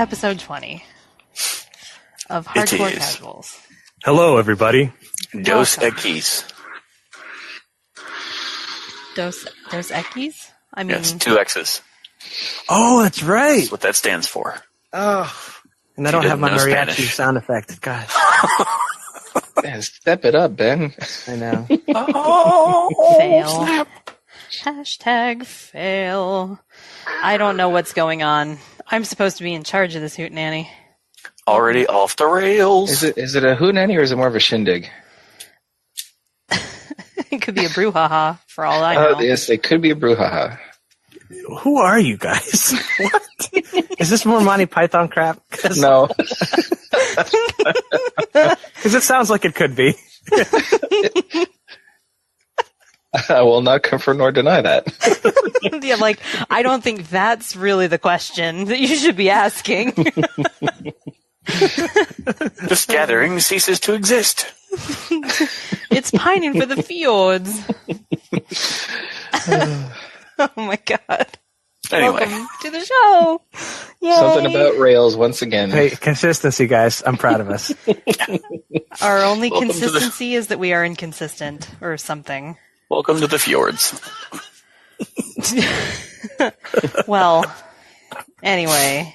episode 20 of Hardcore Casuals. Hello, everybody. Dos Equis. Dos Equis? I mean... Yes, 2 X's. Oh, that's right. That's what that stands for. Oh. And I don't have my mariachi sound effect. God. Yeah, step it up, Ben. I know. Oh, fail. Snap. Hashtag fail. I don't know what's going on. I'm supposed to be in charge of this hootenanny. Already off the rails. Is it a hootenanny or is it more of a shindig? It could be a brouhaha, for all I know. Yes, it could be a brouhaha. Who are you guys? What? Is this more Monty Python crap? No. Because it sounds like it could be. I will not confirm nor deny that. Yeah, like, I don't think that's really the question that you should be asking. This gathering ceases to exist. It's pining for the fjords. Oh my god. Anyway. Welcome to the show. Yay. Something about rails once again. Hey, consistency, guys. I'm proud of us. Our only consistency is that we are inconsistent or something. Welcome to the fjords. Well, anyway,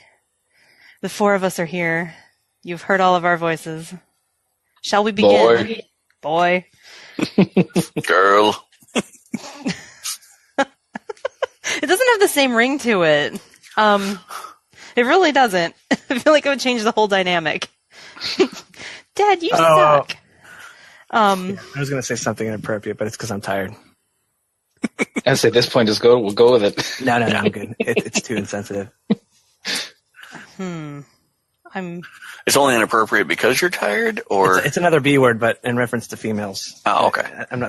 the 4 of us are here. You've heard all of our voices. Shall we begin? Boy. Girl. It doesn't have the same ring to it. It really doesn't. I feel like it would change the whole dynamic. Dad, you suck. I was going to say something inappropriate, but it's because I'm tired. I say at this point, we'll go with it. No, I'm good. It's too insensitive. It's only inappropriate because you're tired, or it's another B word, but in reference to females. Oh, okay. I'm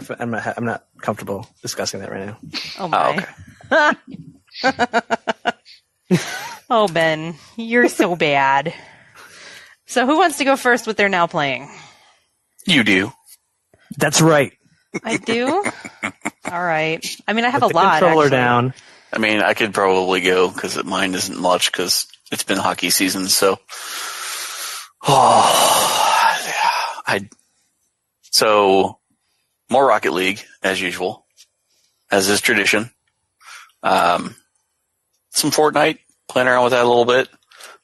not comfortable discussing that right now. Oh my. Oh, okay. Oh, Ben, you're so bad. So who wants to go first with their now playing? You do. That's right. I do? All right. I mean, I have Put a lot, the controller actually. down. I mean, I could probably go because mine isn't much because it's been hockey season. So, So more Rocket League as usual, as is tradition. Some Fortnite, playing around with that a little bit.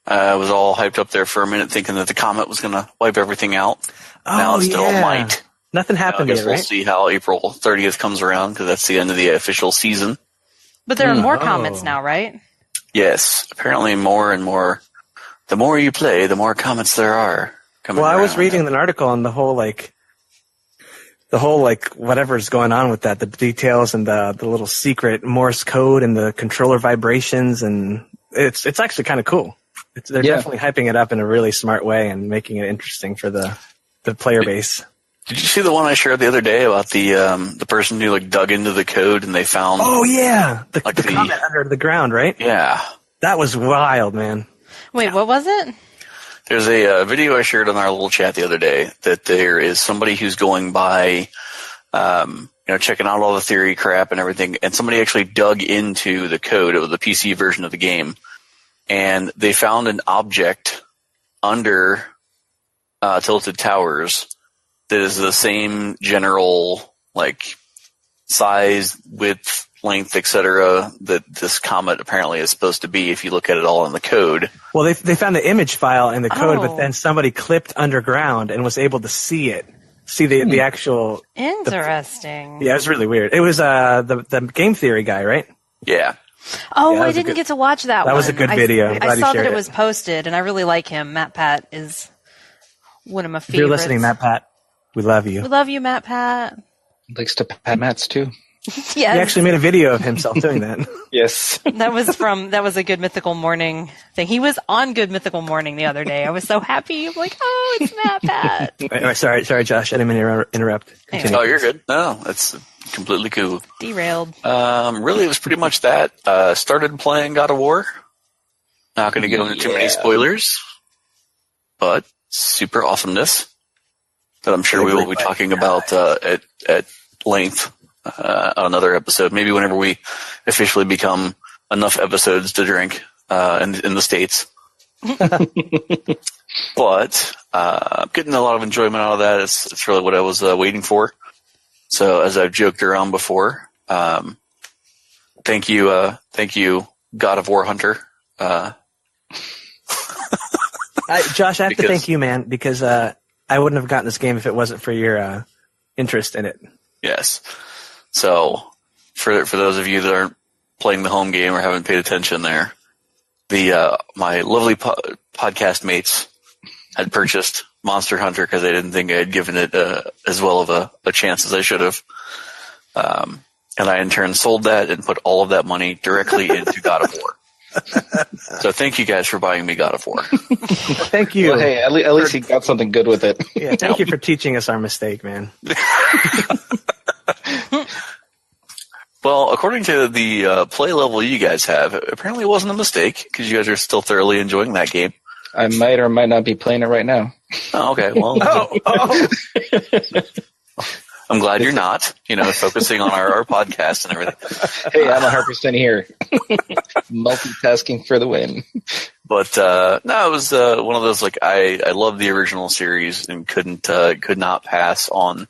I was all hyped up there for a minute, thinking that the comet was going to wipe everything out. Now it still might. Nothing happened yet, yet, right? right? We'll see how April 30th comes around because that's the end of the official season. But there are more comments now, right? Yes, apparently more and more. The more you play, the more comments there are coming Well, I was around. reading an article on the whole whatever's going on with that, the details and the little secret Morse code and the controller vibrations, and it's actually kind of cool. They're definitely hyping it up in a really smart way and making it interesting for the player base. Did you see the one I shared the other day about the person who dug into the code and they found? Oh yeah, the comet under the ground, right? Yeah, that was wild, man. Wait, what was it? There's a video I shared on our little chat the other day that there is somebody who's going by, checking out all the theory crap and everything, and somebody actually dug into the code of the PC version of the game, and they found an object under Tilted Towers that is the same general size, width, length, etc. that this comet apparently is supposed to be if you look at it all in the code. Well, they found the image file in the code, but then somebody clipped underground and was able to see it. See the actual... Interesting. Yeah, it was really weird. It was the game theory guy, right? Yeah. Oh, Yeah, I didn't get to watch that one. That was a good video. I'm glad I you saw shared that it it. was posted, and I really like him. Matt Pat is one of my favorites. If you're listening, Matt Pat, we love you. We love you, Matt Pat. Likes to pat mats too. Yes. He actually made a video of himself doing that. Yes. That was a Good Mythical Morning thing. He was on Good Mythical Morning the other day. I was so happy. I'm like, oh, it's Matt Pat. Anyway, sorry, Josh. I didn't mean to interrupt. Anyway. Oh, you're good. No, that's completely cool. Derailed. Really, it was pretty much that. Started playing God of War. Not going to get into too many spoilers, but super awesomeness that I'm sure we will be talking about at length on another episode. Maybe whenever we officially become enough episodes to drink in the States. But I'm getting a lot of enjoyment out of that. It's really what I was waiting for. So as I've joked around before, thank you, God of War Hunter. Josh, I have to thank you, man, because I wouldn't have gotten this game if it wasn't for your interest in it. Yes. So for those of you that aren't playing the home game or haven't paid attention there, my lovely podcast mates had purchased Monster Hunter because they didn't think I had given it as well of a chance as I should have. And I in turn sold that and put all of that money directly into God of War. So thank you guys for buying me God of War. Thank you. Well, hey, at least he got something good with it. Yeah, thank you for teaching us our mistake, man. Well, according to the play level you guys have, apparently it wasn't a mistake because you guys are still thoroughly enjoying that game. I might or might not be playing it right now. Oh, okay. Well, I'm glad you're not, focusing on our podcast and everything. Hey, I'm 100% here. Multitasking for the win. But no, it was one of those, like, I love the original series and could not pass on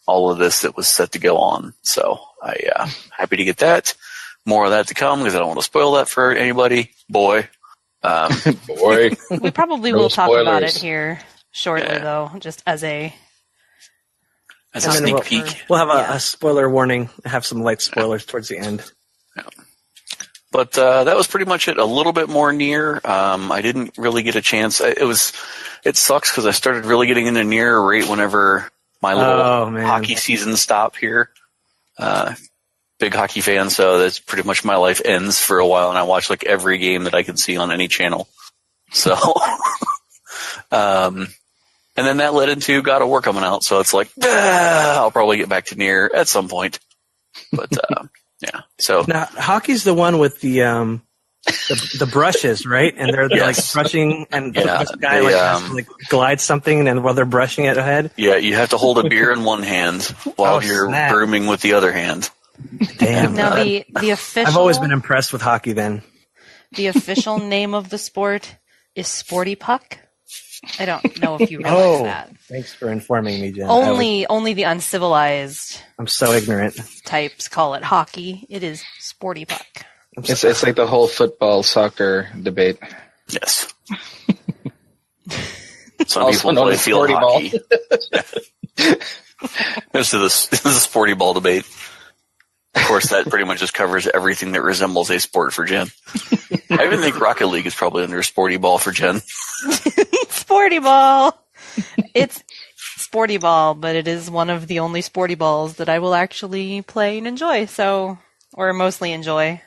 all of this that was set to go on. So I happy to get that. More of that to come because I don't want to spoil that for anybody. Boy. We probably will talk spoilers. about it here shortly, though, just as a sneak peek. We'll have a spoiler warning. Have some light spoilers towards the end. Yeah. But that was pretty much it. A little bit more near. I didn't really get a chance. It sucks because I started really getting into near right whenever my little hockey season stopped here. Big hockey fan, so that's pretty much my life ends for a while, and I watch like every game that I can see on any channel. So, and then that led into God of War coming out, so it's like, I'll probably get back to near at some point. But yeah, so now hockey's the one with the brushes, right? And they're like brushing, and the guy has to glide something, and while they're brushing it ahead. Yeah, you have to hold a beer in one hand while you're brooming with the other hand. Damn. Now the official. I've always been impressed with hockey. Then the official name of the sport is Sporty Puck. I don't know if you realize that. Thanks for informing me, Jen. Only the uncivilized. I'm so ignorant. Types call it hockey. It is Sporty Puck. It's like the whole football soccer debate. Yes. Some people play field hockey. This is the sporty ball debate. Of course, that pretty much just covers everything that resembles a sport for Jen. I even think Rocket League is probably under sporty ball for Jen. Sporty ball. It's sporty ball, but it is one of the only sporty balls that I will actually play and enjoy. Or mostly enjoy.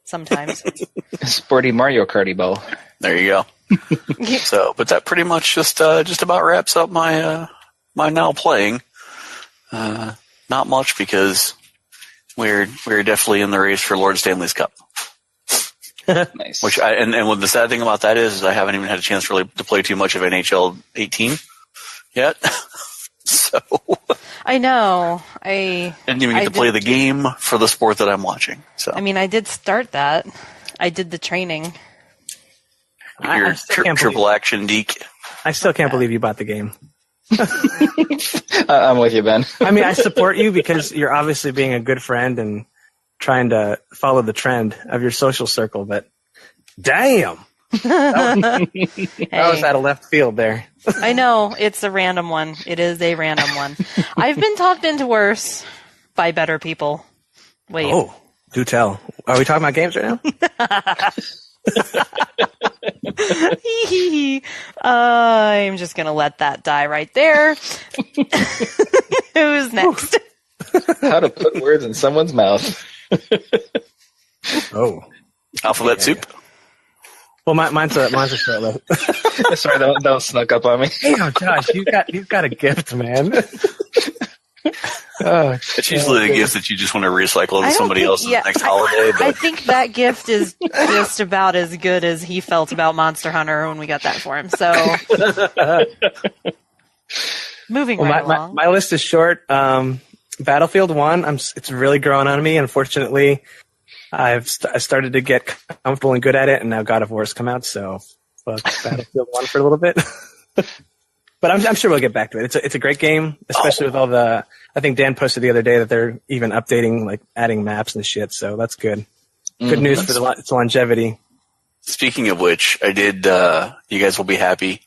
Sometimes. Sporty Mario Karty ball. There you go. So, but that pretty much just about wraps up my now playing. Not much because we're definitely in the race for Lord Stanley's Cup. Nice. Which and the sad thing about that is I haven't even had a chance really to play too much of NHL 18 yet. So I know. I didn't even get to play the game for the sport that I'm watching. So I mean, I did start that. I did the training. You're triple action deek. I still can't believe you bought the game. I'm with you, Ben. I mean, I support you because you're obviously being a good friend and trying to follow the trend of your social circle, but damn. That was out of left field there. I know. It's a random one. It is a random one. I've been talked into worse by better people. Wait. Oh, do tell. Are we talking about games right now? I'm just going to let that die right there. Who's next? How to put words in someone's mouth. Alphabet soup. Well, mine's a short list. Sorry, don't snuck up on me. Hey, Josh, you've got a gift, man. It's usually the gift that you just want to recycle to somebody else next holiday. But I think that gift is just about as good as he felt about Monster Hunter when we got that for him. So, moving along. My list is short. Battlefield 1, it's really growing on me. Unfortunately, I started to get comfortable and good at it, and now God of War's come out, so fuck Battlefield 1 for a little bit. But I'm sure we'll get back to it. It's a great game, especially with all the. I think Dan posted the other day that they're even updating, like adding maps and shit. So that's good. Good news for its longevity. Speaking of which, I did. You guys will be happy.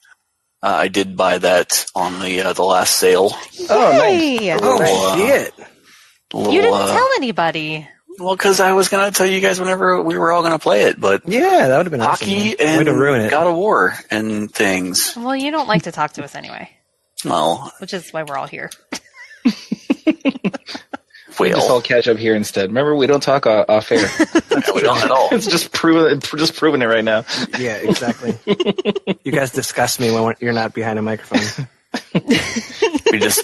I did buy that on the last sale. Oh, nice! Shit! You didn't tell anybody. Well, because I was going to tell you guys whenever we were all going to play it, but yeah, that would have been hockey awesome. and way to ruin it. God of War and things. Well, you don't like to talk to us anyway. Well, which is why we're all here. We just all catch up here instead. Remember, we don't talk off air. Yeah, we don't at all. It's just proving it right now. Yeah, exactly. You guys disgust me when you're not behind a microphone.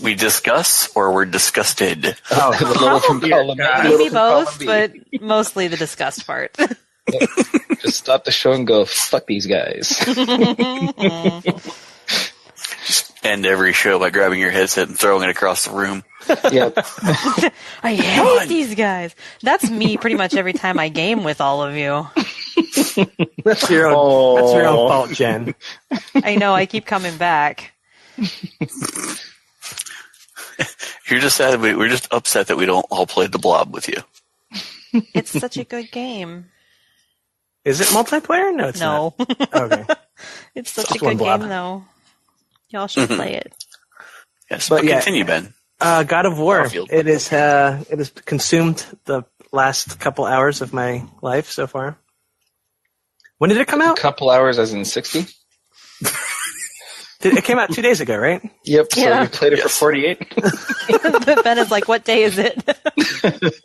we discuss or we're disgusted. Oh, the little from column A. Maybe both, but mostly the disgust part. Just stop the show and go, fuck these guys. Just end every show by grabbing your headset and throwing it across the room. Yep. I hate these guys. That's me pretty much every time I game with all of you. That's your own fault, Jen. I know, I keep coming back. You're just sad. We're just upset that we don't all play the Blob with you. It's such a good game. Is it multiplayer? No, it's not. Okay. It's such a good game, though. Y'all should play it. Yes, but continue, Ben. God of War. It has consumed the last couple hours of my life so far. When did it come out? A couple hours, as in 60. It came out 2 days ago, right? Yep. So you played it for 48. Ben is like, "What day is it?"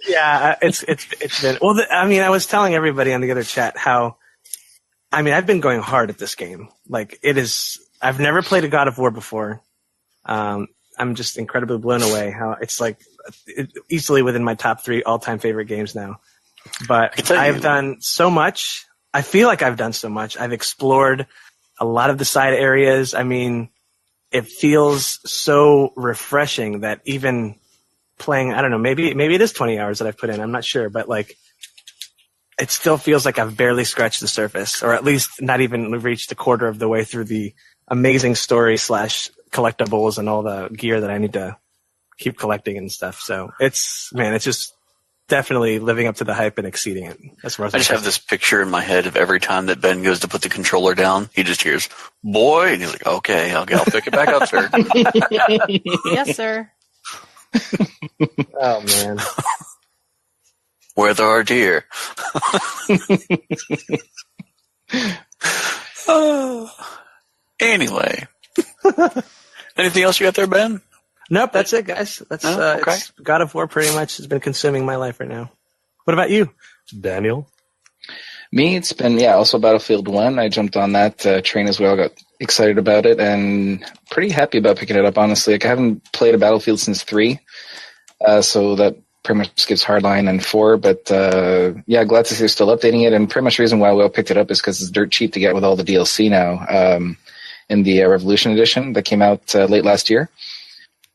Yeah, it's been. Well, I was telling everybody on the other chat how. I've been going hard at this game. Like it is. I've never played a God of War before. I'm just incredibly blown away how it's like easily within my top 3 all-time favorite games now. But I've done so much. I feel like I've done so much. I've explored a lot of the side areas. It feels so refreshing that even playing, I don't know, maybe it is 20 hours that I've put in. I'm not sure, but like, it still feels like I've barely scratched the surface, or at least not even reached a quarter of the way through the amazing story / collectibles and all the gear that I need to keep collecting and stuff. So it's just definitely living up to the hype and exceeding it. That's what I just have this picture in my head of every time that Ben goes to put the controller down, he just hears, "Boy," and he's like, "Okay, I'll pick it back up, sir." Yes, sir. Oh, man. Where there are deer. Anyway. Anything else you got there, Ben? Nope, that's it, guys. That's okay. God of War pretty much has been consuming my life right now. What about you, Daniel? Me, it's been, also Battlefield 1. I jumped on that train as well, got excited about it, and pretty happy about picking it up, honestly. Like, I haven't played a Battlefield since 3, so that pretty much skips Hardline and 4, but glad to see they're still updating it, and pretty much the reason why we all picked it up is because it's dirt cheap to get with all the DLC now in the Revolution Edition that came out late last year.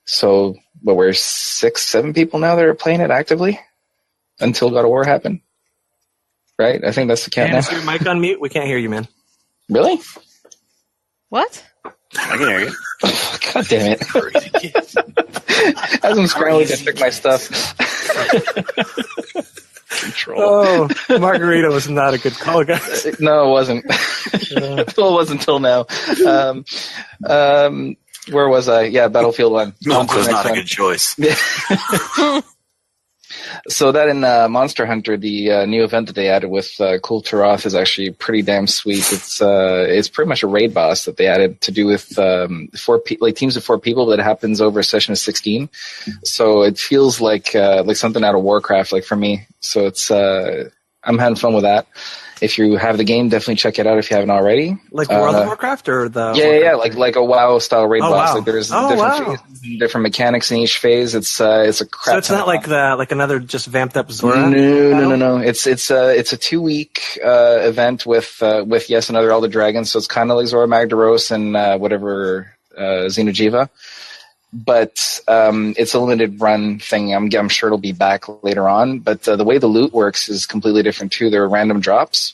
So, we're 6-7 people now that are playing it actively until God of War happened. Right? I think that's the count now. Is your mic on mute? We can't hear you, man. Really? What? I can hear you. Oh, God damn it. As I'm scrambling to pick my stuff. Control. Oh, Margarita was not a good call, guys. No, it wasn't. It wasn't until now. Where was I? Yeah, Battlefield 1. Milk was not a good choice. So that in Monster Hunter, the new event that they added with Kul Tiroth is actually pretty damn sweet. It's pretty much a raid boss that they added to do with teams of 4 people that happens over a session of 16. So it feels like something out of Warcraft, like for me. So I'm having fun with that. If you have the game, definitely check it out if you haven't already. Like World of Warcraft or the yeah, like a WoW style raid boss. Wow. Like there's different phases, different mechanics in each phase. It's a crap. So it's not like another just vamped up Zora. No. It's a 2-week event with another Elder Dragon. So it's kind of like Zora Magdaros and Xeno'jiiva. But it's a limited run thing. I'm sure it'll be back later on. But the way the loot works is completely different too. There are random drops.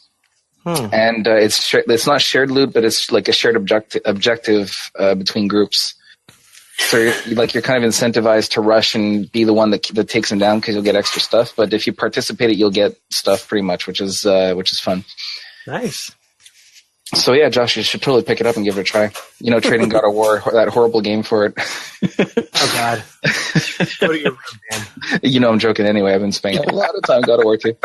And it's not shared loot, but it's like a shared objective between groups. So you're kind of incentivized to rush and be the one that takes them down because you'll get extra stuff. But if you participate, you'll get stuff pretty much, which is fun. Nice. So yeah, Josh, you should totally pick it up and give it a try. Trading God of War, that horrible game for it. Oh God. Go to your room, man. I'm joking anyway. I've been spending a lot of time God of War too.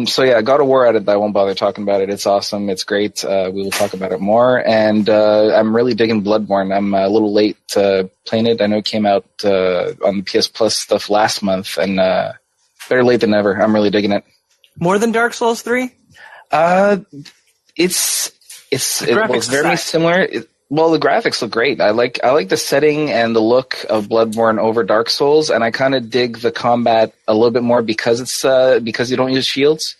So yeah, God of War added. I won't bother talking about it. It's awesome. It's great. We will talk about it more. And I'm really digging Bloodborne. I'm a little late playing it. I know it came out on the PS Plus stuff last month, and better late than never. I'm really digging it. More than Dark Souls 3? It's very similar. The graphics look great. I like the setting and the look of Bloodborne over Dark Souls, and I kind of dig the combat a little bit more because because you don't use shields.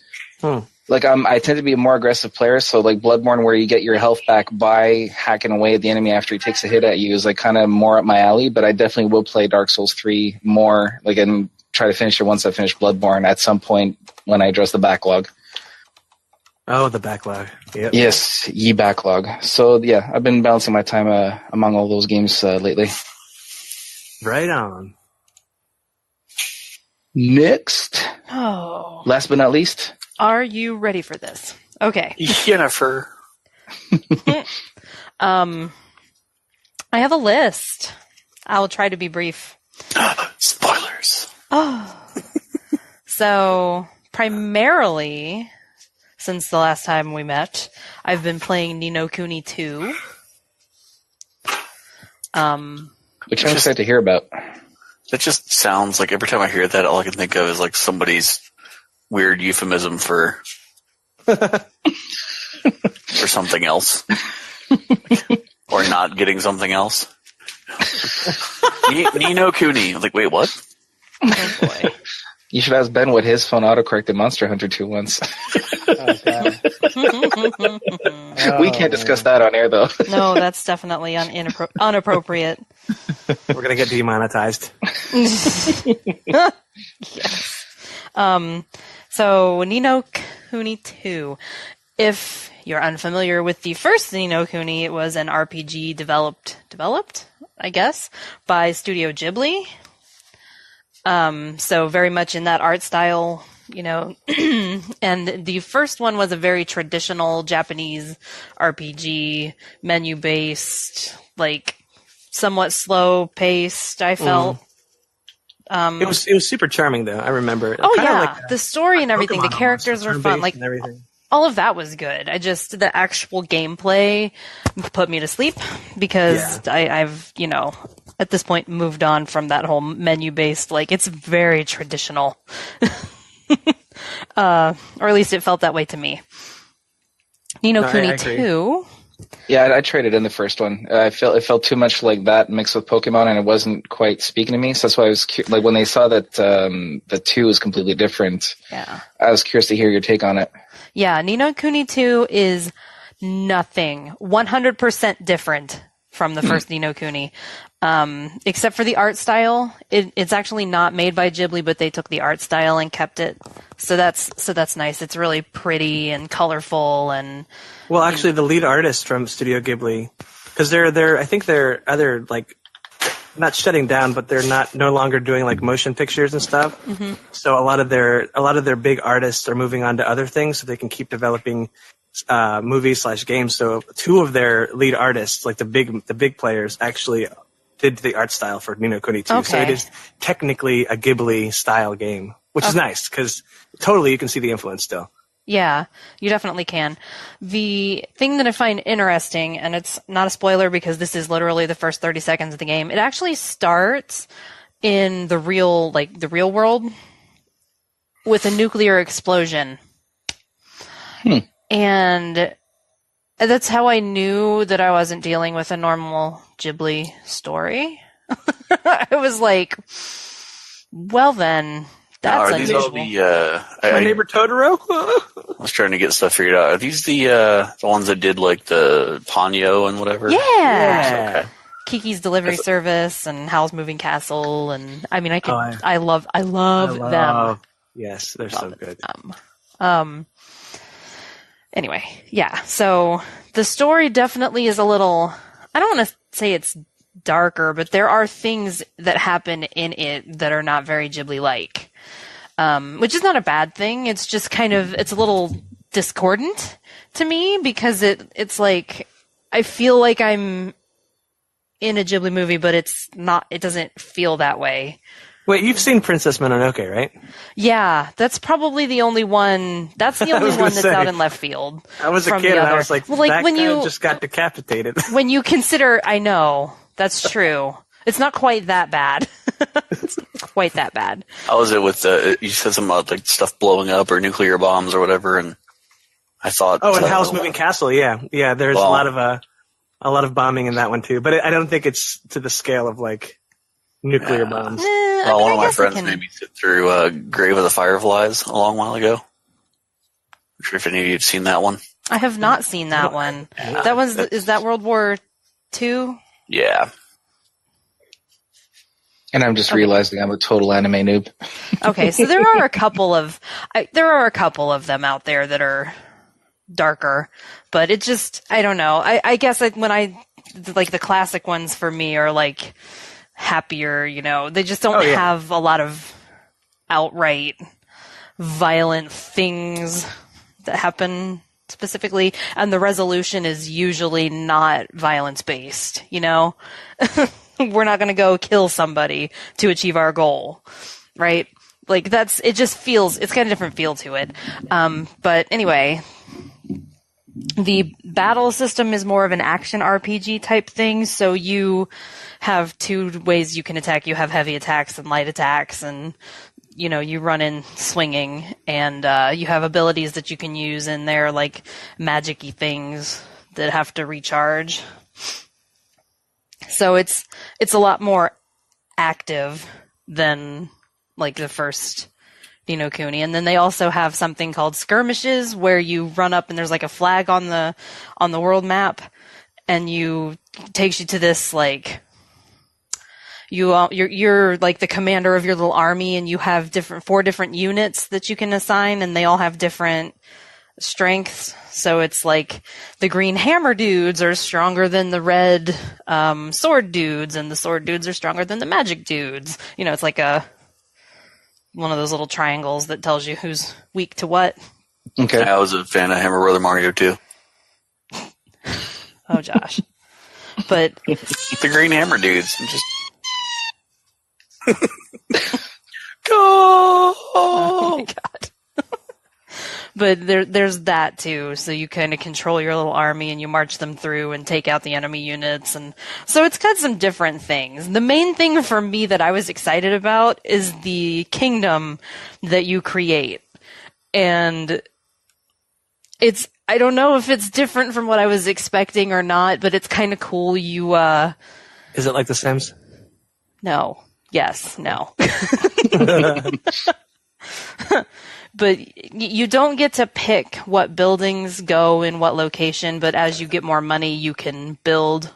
Like I tend to be a more aggressive player, so like Bloodborne, where you get your health back by hacking away at the enemy after he takes a hit at you, is like kind of more up my alley. But I definitely will play Dark Souls 3 more, and try to finish it once I finish Bloodborne at some point when I address the backlog. Oh, the backlog. Yep. Yes, ye backlog. So yeah, I've been balancing my time among all those games lately. Right on. Next. Oh. Last but not least. Are you ready for this? Okay. Jennifer. I have a list. I'll try to be brief. Spoilers. Oh. So, primarily, since the last time we met, I've been playing No Kuni 2. Which I'm excited to hear about. That just sounds like every time I hear that, all I can think of is like somebody's weird euphemism for something else. Or not getting something else. No Kuni. I was like, wait, what? Oh boy. You should ask Ben what his phone autocorrected Monster Hunter 2 once. Oh, God. We can't discuss that on air, though. No, that's definitely inappropriate. We're going to get demonetized. Yes. So, Ni no Kuni 2. If you're unfamiliar with the first Ni no Kuni, it was an RPG developed, I guess, by Studio Ghibli. So very much in that art style, and the first one was a very traditional Japanese RPG, menu-based, like somewhat slow-paced, I felt. It was super charming, though. I remember. Oh, Kinda yeah. like the story and everything, the Pokemon characters almost, were fun. Like, everything. all of that was good. The actual gameplay put me to sleep because I've, at this point moved on from that whole menu-based, it's very traditional. Or at least it felt that way to me. Ni no Kuni 2. Yeah, I traded in the first one. It felt too much like that mixed with Pokemon, and it wasn't quite speaking to me. So that's why I was when they saw that the 2 is completely different. Yeah, I was curious to hear your take on it. Yeah, Ni no Kuni 2 is nothing, 100% different from the first Ni no Kuni, except for the art style. It's actually not made by Ghibli, but they took the art style and kept it. So that's nice. It's really pretty and colorful and. Well, actually, the lead artist from Studio Ghibli, because I think they're either not shutting down, but they're no longer doing motion pictures and stuff. Mm-hmm. So a lot of their big artists are moving on to other things, so they can keep developing movies/games. So 2 of their lead artists, the big players, actually did the art style for Ni no Kuni 2. Okay. So it is technically a Ghibli style game, which is nice because totally you can see the influence still. Yeah, you definitely can. The thing that I find interesting, and it's not a spoiler because this is literally the first 30 seconds of the game, it actually starts in the real world with a nuclear explosion. And that's how I knew that I wasn't dealing with a normal Ghibli story. I was like, well then... That's unusual. My neighbor Totoro? I was trying to get stuff figured out. Are these the ones that did the Ponyo and whatever? Yeah. Okay. Kiki's Delivery Service and Howl's Moving Castle, and I mean, I love them. Yes, they're so good. Anyway, yeah. So the story definitely is a little, I don't want to say it's darker, but there are things that happen in it that are not very Ghibli-like. Which is not a bad thing. It's just it's a little discordant to me because it's like, I feel like I'm in a Ghibli movie, but it's not, it doesn't feel that way. Wait, you've seen Princess Mononoke, right? Yeah, that's probably the only one. That's the only one that's out in left field. I was a kid and I was like, well, like that when guy you just got decapitated. when you consider, I know that's true. It's not quite that bad. It's not quite that bad. How was it with you said something about like stuff blowing up or nuclear bombs or whatever, and I thought. Oh, and Howl's Moving Castle, yeah. There's a lot of bombing in that one too, but I don't think it's to the scale of like nuclear bombs. Well, one of my friends made me sit through Grave of the Fireflies a long while ago. I'm sure if any of you have seen that one. I have not seen that one. That was is that World War II? Yeah. And I'm just realizing I'm a total anime noob. Okay, so there are a couple of them out there that are darker, but it just, I don't know. I guess like like the classic ones for me are like happier, they just don't have a lot of outright violent things that happen specifically, and the resolution is usually not violence based, We're not going to go kill somebody to achieve our goal, right? Like it's got a different feel to it. But anyway, the battle system is more of an action RPG type thing. So you have two ways you can attack. You have heavy attacks and light attacks, and you run in swinging, and you have abilities that you can use in there, like magic-y things that have to recharge. So it's a lot more active than like the first No Kuni. And then they also have something called skirmishes where you run up and there's like a flag on the world map, and takes you to this like you're like the commander of your little army, and you have 4 different units that you can assign, and they all have different strengths. So it's like the green hammer dudes are stronger than the red sword dudes, and the sword dudes are stronger than the magic dudes. It's like one of those little triangles that tells you who's weak to what. Okay. I was a fan of Hammer Brother Mario too. Oh, Josh. But the green hammer dudes just go. Oh my God. But there's that too. So you kind of control your little army and you march them through and take out the enemy units. And so it's got some different things. The main thing for me that I was excited about is the kingdom that you create. And I don't know if it's different from what I was expecting or not, but it's kind of cool. Is it like The Sims? No. Yes. No. But you don't get to pick what buildings go in what location, but as you get more money, you can build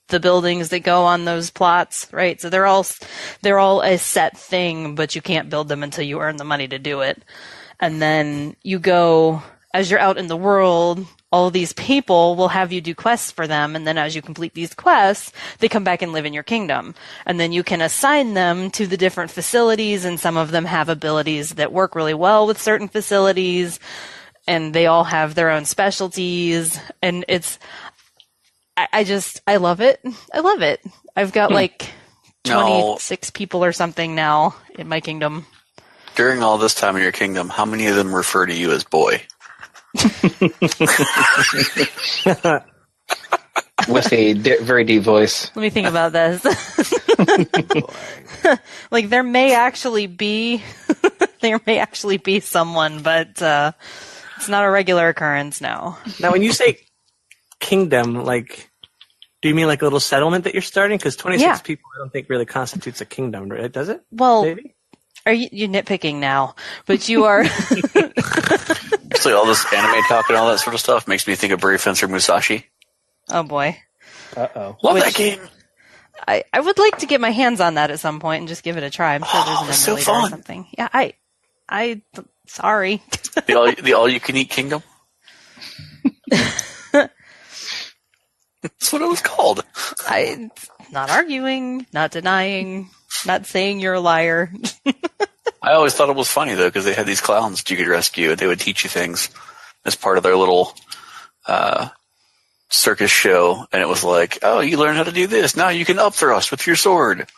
the buildings that go on those plots, right? So they're all a set thing, but you can't build them until you earn the money to do it. And then you go, as you're out in the world, all of these people will have you do quests for them, and then as you complete these quests, they come back and live in your kingdom. And then you can assign them to the different facilities, and some of them have abilities that work really well with certain facilities, and they all have their own specialties, and I love it. I love it. I've got like 26 people or something now in my kingdom. During all this time in your kingdom, how many of them refer to you as boy? With a very deep voice. Let me think about this. Like there may actually be someone, but it's not a regular occurrence now. Now, when you say kingdom, like, do you mean like a little settlement that you're starting? Because 26 people, I don't think really constitutes a kingdom, right? Does it? Well, maybe. Are you nitpicking now? But you are. Actually, all this anime talk and all that sort of stuff makes me think of Brave Fencer Musashi. Oh boy. Uh-oh. Love that game. I would like to get my hands on that at some point and just give it a try. I'm sure there's an emulator or something. Yeah, sorry. The all you can eat kingdom? That's what it was called. I'm not arguing, not denying, not saying you're a liar. I always thought it was funny, though, because they had these clowns that you could rescue, and they would teach you things as part of their little circus show. And it was like, oh, you learn how to do this. Now you can up thrust with your sword.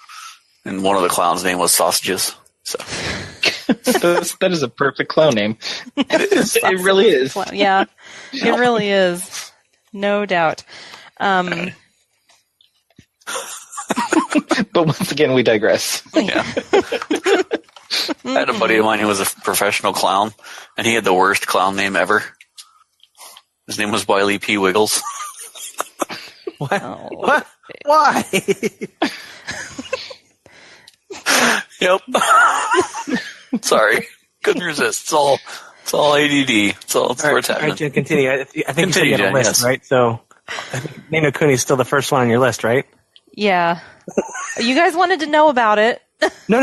And one of the clowns' name was Sausages. So That is a perfect clown name. It really is. Yeah, it really is. No doubt. But once again, we digress. Yeah. I had a buddy of mine who was a professional clown, and he had the worst clown name ever. His name was Wiley P. Wiggles. What? Oh. What? Why? Yep. Sorry. Couldn't resist. It's all ADD. It's where it's All happening. right, Jen, continue. I think you said Continue, you had a Jen, list, yes. right? So, I think No Kuni is still the first one on your list, right? Yeah. You guys wanted to know about it. No.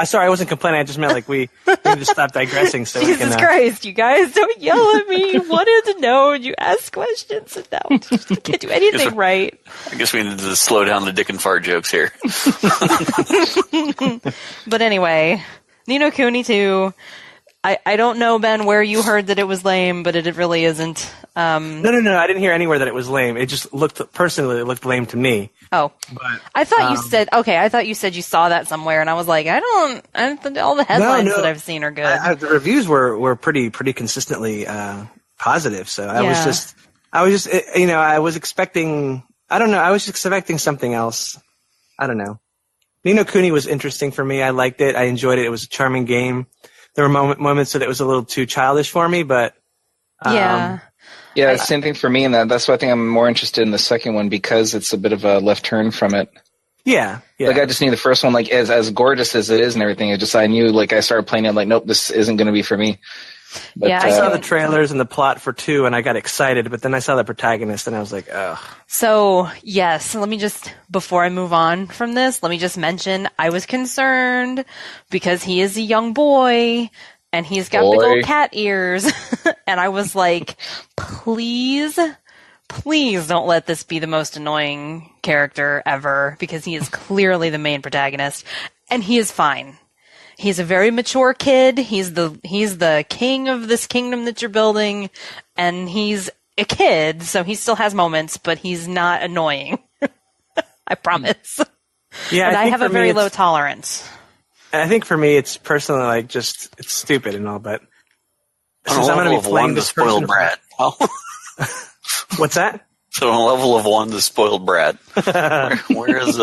Sorry, I wasn't complaining. I just meant like we need to stop digressing so we can. Jesus Christ, you guys, don't yell at me. You wanted to know and you ask questions and now you can't do anything right. I guess we need to slow down the dick and fart jokes here. But anyway, No Kuni 2. I don't know, Ben, where you heard that it was lame, but it really isn't. No. I didn't hear anywhere that it was lame. It just looked lame to me. Oh, But I thought you said, okay, I thought you said you saw that somewhere, and I was like, I don't think all the headlines that I've seen are good. The reviews were pretty consistently positive. So I was just I was expecting. I don't know. I was expecting something else. I don't know. No Kuni was interesting for me. I liked it. I enjoyed it. It was a charming game. There were moments that it was a little too childish for me, but Yeah. Yeah, same thing for me in that. That's why I think I'm more interested in the second one because it's a bit of a left turn from it. yeah. Like I just knew the first one, like as gorgeous as it is and everything. I knew like I started playing it like, nope, this isn't going to be for me. But, Yeah, I saw the trailers and the plot for 2, and I got excited, but then I saw the protagonist, and I was like, ugh. So, yes, let me just, before I move on from this, let me just mention I was concerned because he is a young boy and he's got big old cat ears. And I was like, please don't let this be the most annoying character ever because he is clearly the main protagonist and he is fine. He's a very mature kid. He's the king of this kingdom that you're building, and he's a kid, so he still has moments, but he's not annoying. I promise. Yeah, and I have a very low it's- tolerance. I think for me, it's personally like just it's stupid and all, but On a since I'm level going to of be playing one, the this person, spoiled brat. what's that? So on a level of 1, the spoiled brat. Where is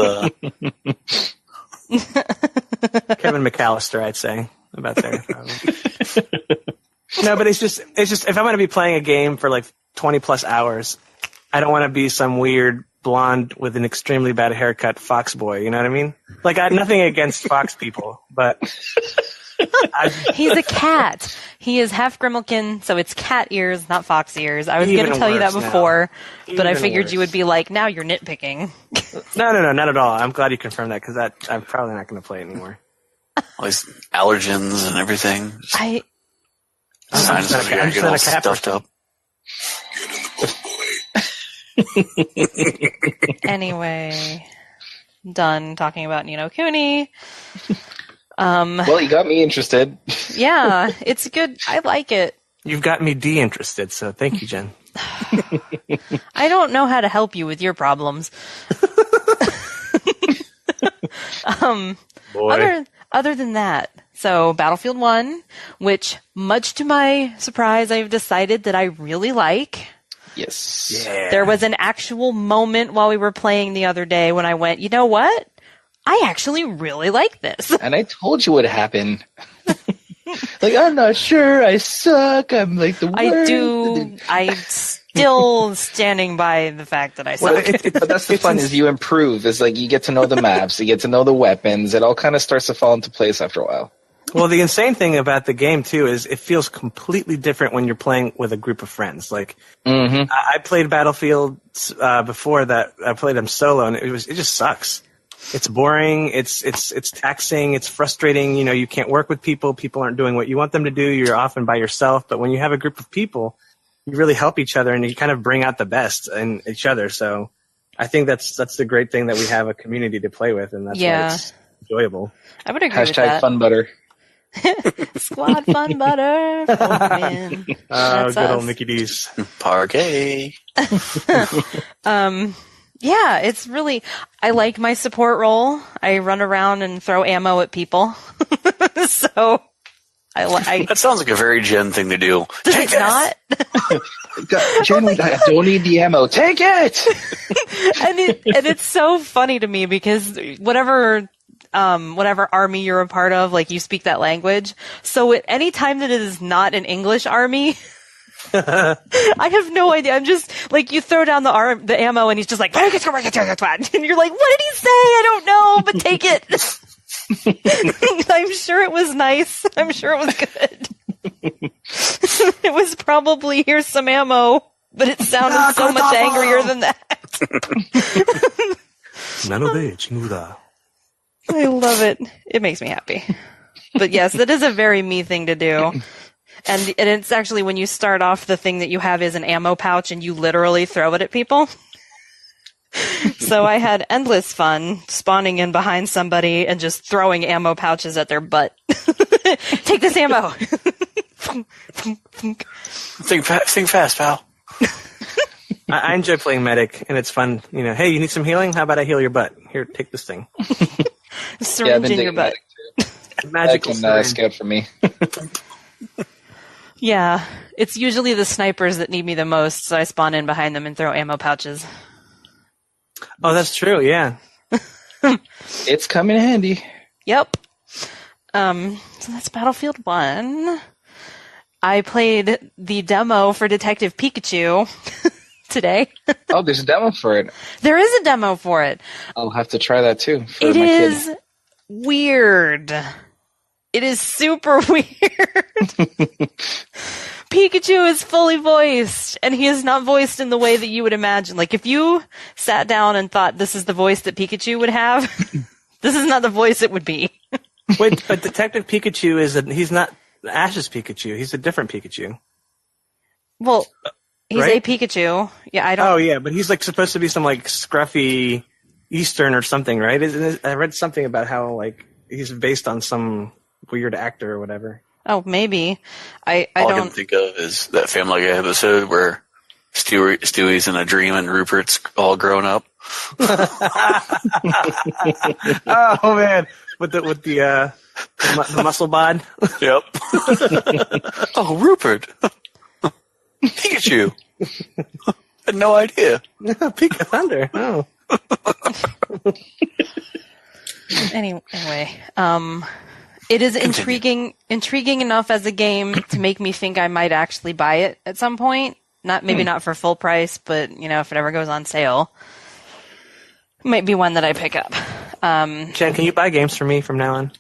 Kevin McAllister, I'd say about there. No, but it's just if I'm going to be playing a game for like 20 plus hours, I don't want to be some weird blonde with an extremely bad haircut fox boy. You know what I mean? Like I have nothing against fox people, but He's a cat. He is half Grimmelkin, so it's cat ears, not fox ears. I was going to tell you that worse before, but I Even figured you worse. would be like, now you're nitpicking. no, not at all. I'm glad you confirmed that because I'm probably not going to play it anymore. all these allergens and everything? I Signs just of not a- I'm get just all not a cat stuffed person. up. Anyway, done talking about No Kuni. well, you got me interested. Yeah, it's good. I like it. You've got me de-interested, so thank you, Jen. I don't know how to help you with your problems. Boy. Other than that, so Battlefield 1, which much to my surprise, I've decided that I really like. Yes. Yeah. There was an actual moment while we were playing the other day when I went, you know what? I actually really like this. And I told you what happened. Like, I'm not sure. I suck. I'm like the worst. I'm still standing by the fact that I suck. Well, But that's the fun is you improve. It's like you get to know the maps. You get to know the weapons. It all kind of starts to fall into place after a while. Well, the insane thing about the game too is it feels completely different when you're playing with a group of friends. Like I played Battlefield before that. I played them solo, and it just sucks. It's boring. It's taxing. It's frustrating. You know, you can't work with people. People aren't doing what you want them to do. You're often by yourself. But when you have a group of people, you really help each other and you kind of bring out the best in each other. So I think that's the great thing that we have a community to play with, and that's why it's enjoyable. I would agree with that. #fun butter. Squad fun butter. Oh, good old Mickey D's. Parquet. Yeah, it's really, I like my support role. I run around and throw ammo at people. So I that sounds like a very Jen thing to do. Does it not? Jen, I don't need the ammo. Take it! and it's so funny to me because whatever army you're a part of, like you speak that language. So at any time that it is not an English army, I have no idea. I'm just like, you throw down the ammo and he's just like, and you're like, what did he say? I don't know, but take it. I'm sure it was nice. I'm sure it was good. It was probably, here's some ammo, but it sounded so much angrier than that. I love it. It makes me happy. But yes, that is a very me thing to do. And it's actually, when you start off, the thing that you have is an ammo pouch and you literally throw it at people. So I had endless fun spawning in behind somebody and just throwing ammo pouches at their butt. Take this ammo. Think fast, pal. I enjoy playing medic, and it's fun. You know, hey, you need some healing? How about I heal your butt? Here, take this thing. Syringe in your butt. Magical that can scout for me. Yeah, it's usually the snipers that need me the most, so I spawn in behind them and throw ammo pouches. Oh, that's true, yeah. It's coming handy. Yep. So that's Battlefield 1. I played the demo for Detective Pikachu today. Oh, there's a demo for it. There is a demo for it. I'll have to try that too. It is weird. It is super weird. Pikachu is fully voiced, and he is not voiced in the way that you would imagine. Like, if you sat down and thought this is the voice that Pikachu would have, this is not the voice it would be. Wait, but Detective Pikachu he's not Ash's Pikachu. He's a different Pikachu. Well, he's right? a Pikachu. Yeah, I don't... Oh, yeah, but he's like supposed to be some like scruffy Eastern or something, right? I read something about how like he's based on some weird actor or whatever. Oh, maybe. I All don't... I can think of is that Family Guy episode where Stewie's in a dream and Rupert's all grown up. Oh man, with the muscle bod. Yep. Oh, Rupert. Pikachu. Had no idea. Pika Thunder. Oh. Anyway, it is intriguing enough as a game to make me think I might actually buy it at some point. Maybe not for full price, but if it ever goes on sale, it might be one that I pick up. Jen, can you buy games for me from now on?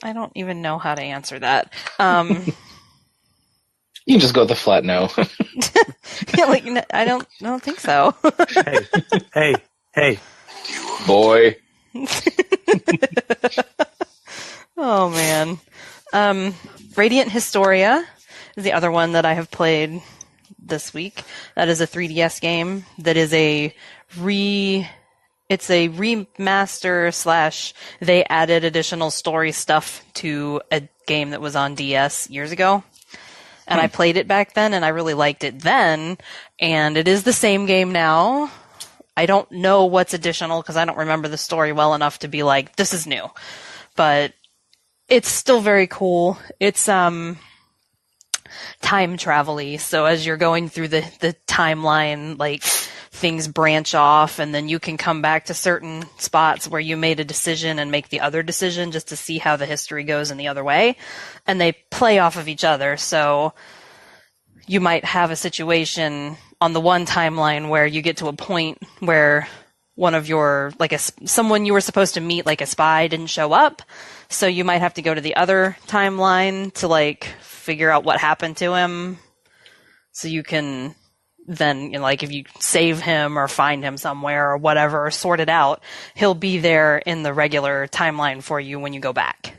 I don't even know how to answer that. You can just go with the flat no. Yeah, I don't think so. Hey, boy. Oh man. Radiant Historia is the other one that I have played this week. That is a 3DS game that is it's a remaster / they added additional story stuff to a game that was on DS years ago. And I played it back then, and I really liked it then. And it is the same game now. I don't know what's additional because I don't remember the story well enough to be like, this is new. But it's still very cool. It's time travel-y. So as you're going through the timeline, like, things branch off, and then you can come back to certain spots where you made a decision and make the other decision just to see how the history goes in the other way. And they play off of each other. So you might have a situation on the one timeline where you get to a point where one of your, someone you were supposed to meet, like a spy, didn't show up. So you might have to go to the other timeline to figure out what happened to him. So you can then, like, if you save him or find him somewhere or whatever, or sort it out, he'll be there in the regular timeline for you when you go back.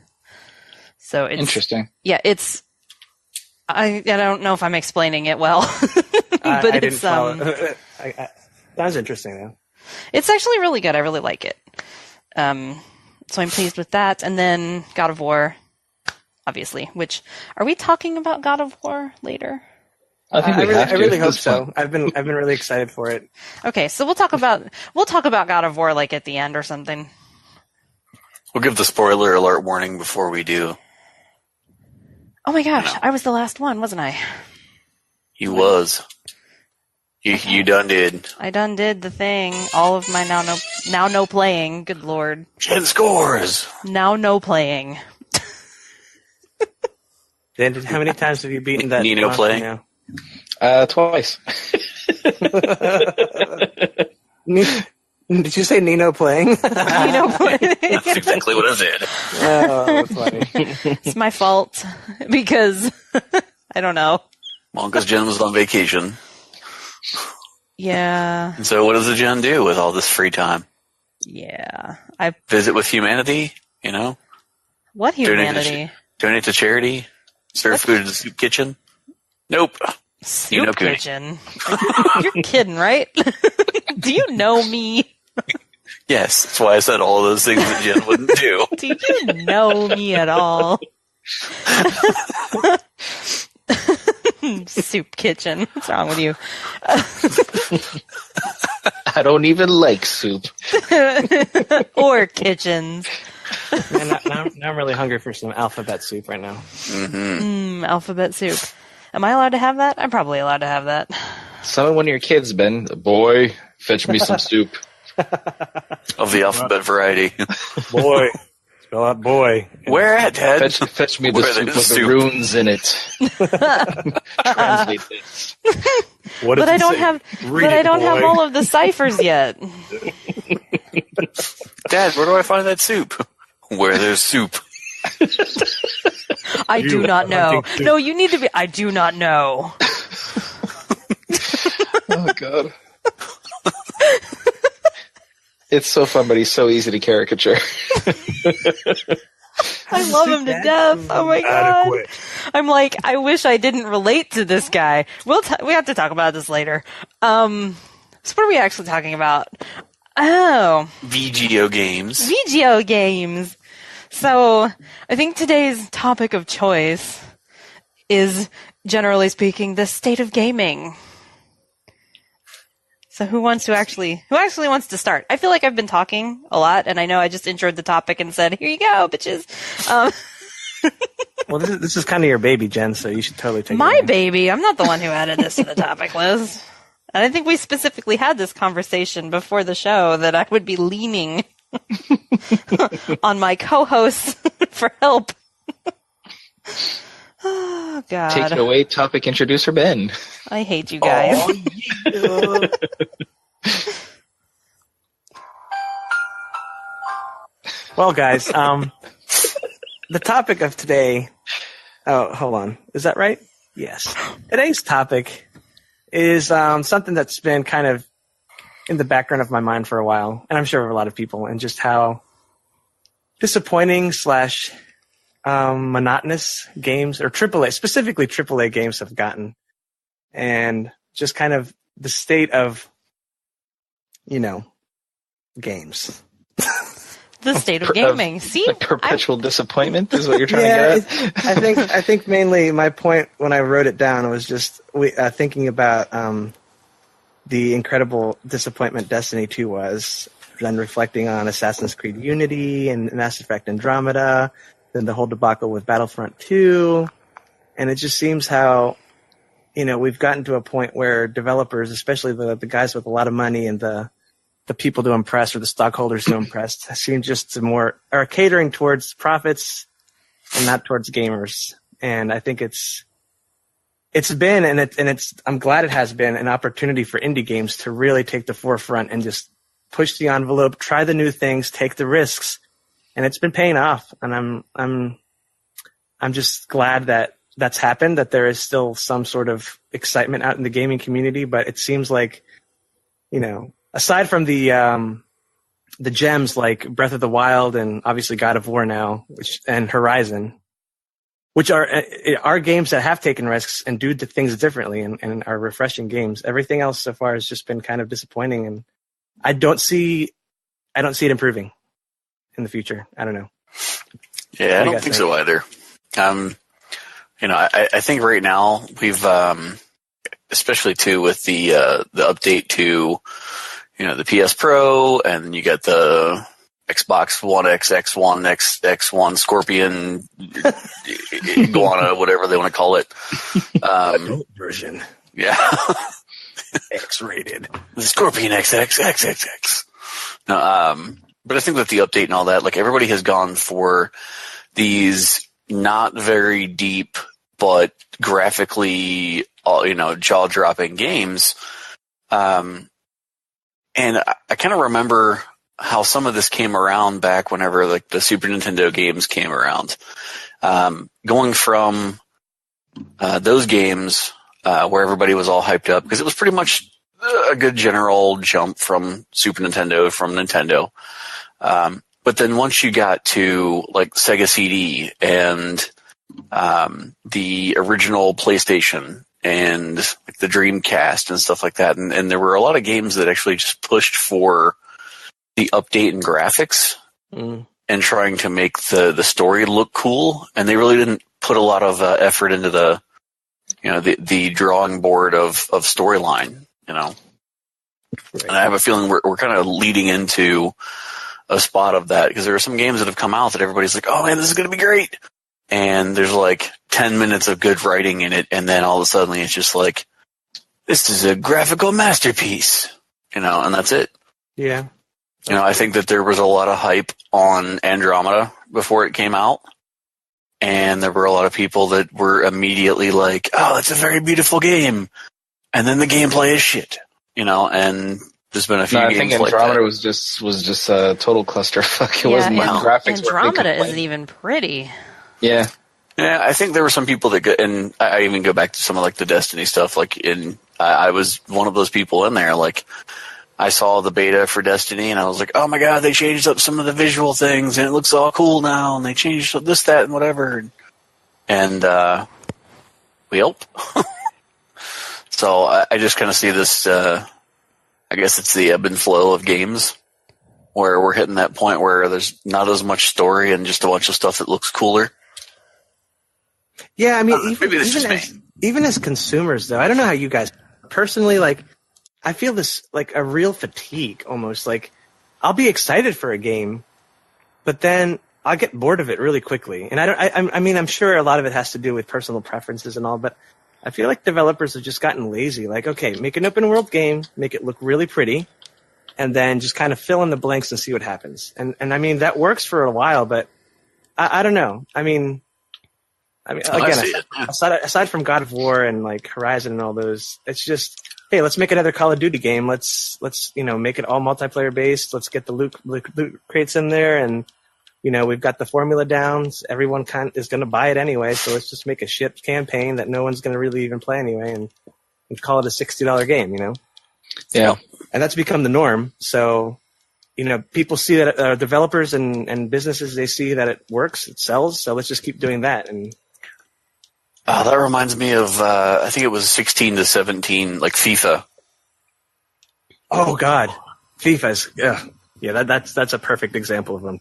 So it's interesting. Yeah, it's. I don't know if I'm explaining it well, but I didn't it's follow. Sounds interesting though. It's actually really good. I really like it. So I'm pleased with that. And then God of War, obviously. Which, are we talking about God of War later? I think we have to. I really hope so. I've been really excited for it. Okay, so we'll talk about God of War like at the end or something. We'll give the spoiler alert warning before we do. Oh my gosh, I was the last one, wasn't I? You was. You done did. I done did the thing. All of my now no playing. Good lord. 10 scores. Now no playing. Dan, how many times have you beaten that? Nino playing? Now? Twice. Did you say Nino playing? Nino playing. That's exactly what I said. Oh, that's funny. It's my fault because I don't know. Well, because Jen was on vacation. Yeah. And so what does the Jen do with all this free time? Yeah. Visit with humanity, What humanity? Donate to charity? Serve food in the soup kitchen? Nope. Soup kitchen. You're kidding, right? Do you know me? Yes, that's why I said all of those things that Jen wouldn't do. Do you know me at all? Soup kitchen. What's wrong with you? I don't even like soup. Or kitchens. Man, now I'm really hungry for some alphabet soup right now. Alphabet soup. Am I allowed to have that? I'm probably allowed to have that. Summon one of your kids, Ben. Boy, fetch me some soup. Of the alphabet variety. Boy. Spell out boy. Where at, Dad? Fetch me the Where soup there's with the soup. runes in it. Translate this. What But does I it don't say? have Read but it, I don't have boy. all of the ciphers yet. Dad, where do I find that soup? Where there's soup. I do You not know. hunting soup. No, you need to be I do not know. Oh, God. It's so fun, but he's so easy to caricature. I love him to death. Oh my god. Adequate. I'm like, I wish I didn't relate to this guy. We have to talk about this later. So what are we actually talking about? Oh, VGO games. VGO games. So I think today's topic of choice is, generally speaking, the state of gaming. So who actually wants to start? I feel like I've been talking a lot, and I know I just introed the topic and said, "Here you go, bitches." Well, this is kind of your baby, Jen, so you should totally take My it. baby. I'm not the one who added this to the topic list. And I think we specifically had this conversation before the show that I would be leaning on my co-hosts for help. Oh, God. Take it away, topic introducer Ben. I hate you guys. Oh, yeah. Well, guys, the topic of today. Oh, hold on. Is that right? Yes. Today's topic is something that's been kind of in the background of my mind for a while, and I'm sure of a lot of people, and just how disappointing / monotonous games, or AAA, specifically AAA games, have gotten, and just kind of the state of, games. The state of gaming. See? Like perpetual disappointment is what you're trying Yeah, to get at? I think mainly my point when I wrote it down was just thinking about the incredible disappointment Destiny 2 was, then reflecting on Assassin's Creed Unity and Mass Effect Andromeda, then the whole debacle with Battlefront 2, and it just seems how, we've gotten to a point where developers, especially the guys with a lot of money and the people to impress, or the stockholders to impress, seem just to are catering towards profits and not towards gamers. And I think it's been, I'm glad it has been, an opportunity for indie games to really take the forefront and just push the envelope, try the new things, take the risks, and it's been paying off. And I'm just glad that that's happened, that there is still some sort of excitement out in the gaming community, but it seems like, aside from the gems like Breath of the Wild and obviously God of War now, and Horizon, which are games that have taken risks and do the things differently and are refreshing games. Everything else so far has just been kind of disappointing, and I don't see it improving in the future. I don't know. Yeah, I don't think so either. I think right now we've, especially too with the update to, the PS Pro, and you got the Xbox One X, X1, X1 Scorpion, Iguana, whatever they want to call it. Adult version. Yeah. X-rated. The Scorpion XXXXX. No, but I think with the update and all that, like everybody has gone for these not very deep, but graphically, jaw-dropping games. And I kind of remember how some of this came around back whenever like the Super Nintendo games came around. Going from those games where everybody was all hyped up, because it was pretty much a good general jump from Super Nintendo, from Nintendo. But then once you got to like Sega CD and the original PlayStation and like the Dreamcast and stuff like that, and there were a lot of games that actually just pushed for the update in graphics and trying to make the story look cool, and they really didn't put a lot of effort into the drawing board of storyline, Right. And I have a feeling we're kind of leading into a spot of that, because there are some games that have come out that everybody's like, oh man, this is going to be great. And there's like 10 minutes of good writing in it. And then all of a sudden it's just like, this is a graphical masterpiece, and that's it. Yeah. I think that there was a lot of hype on Andromeda before it came out. And there were a lot of people that were immediately like, oh, it's a very beautiful game. And then the gameplay is shit, and there's been a few games like that. I think Andromeda was just a total clusterfuck. It wasn't like graphics. Andromeda isn't even pretty. Yeah. Yeah, I think there were some people that go, and I even go back to some of like the Destiny stuff. Like I was one of those people in there. Like I saw the beta for Destiny, and I was like, oh my god, they changed up some of the visual things, and it looks all cool now, and they changed this, that, and whatever. And well, so I just kind of see this. I guess it's the ebb and flow of games, where we're hitting that point where there's not as much story and just a bunch of stuff that looks cooler. Yeah, I mean, even as consumers, though, I don't know how you guys personally, like, I feel this, like, a real fatigue, almost. Like, I'll be excited for a game, but then I'll get bored of it really quickly. And I mean, I'm sure a lot of it has to do with personal preferences and all, but I feel like developers have just gotten lazy. Like, okay, make an open world game, make it look really pretty, and then just kind of fill in the blanks and see what happens. And I mean, that works for a while, but I don't know. I mean, again, aside from God of War and like Horizon and all those, it's just, hey, let's make another Call of Duty game. Let's make it all multiplayer based. Let's get the loot crates in there, and we've got the formula down. Everyone is going to buy it anyway, so let's just make a shit campaign that no one's going to really even play anyway, and call it a $60 game. Yeah, and that's become the norm. So people see that developers and businesses, they see that it works, it sells. So let's just keep doing that. And that reminds me of, I think it was 16 to 17, like FIFA. Oh God, FIFA's, yeah, that's a perfect example of them.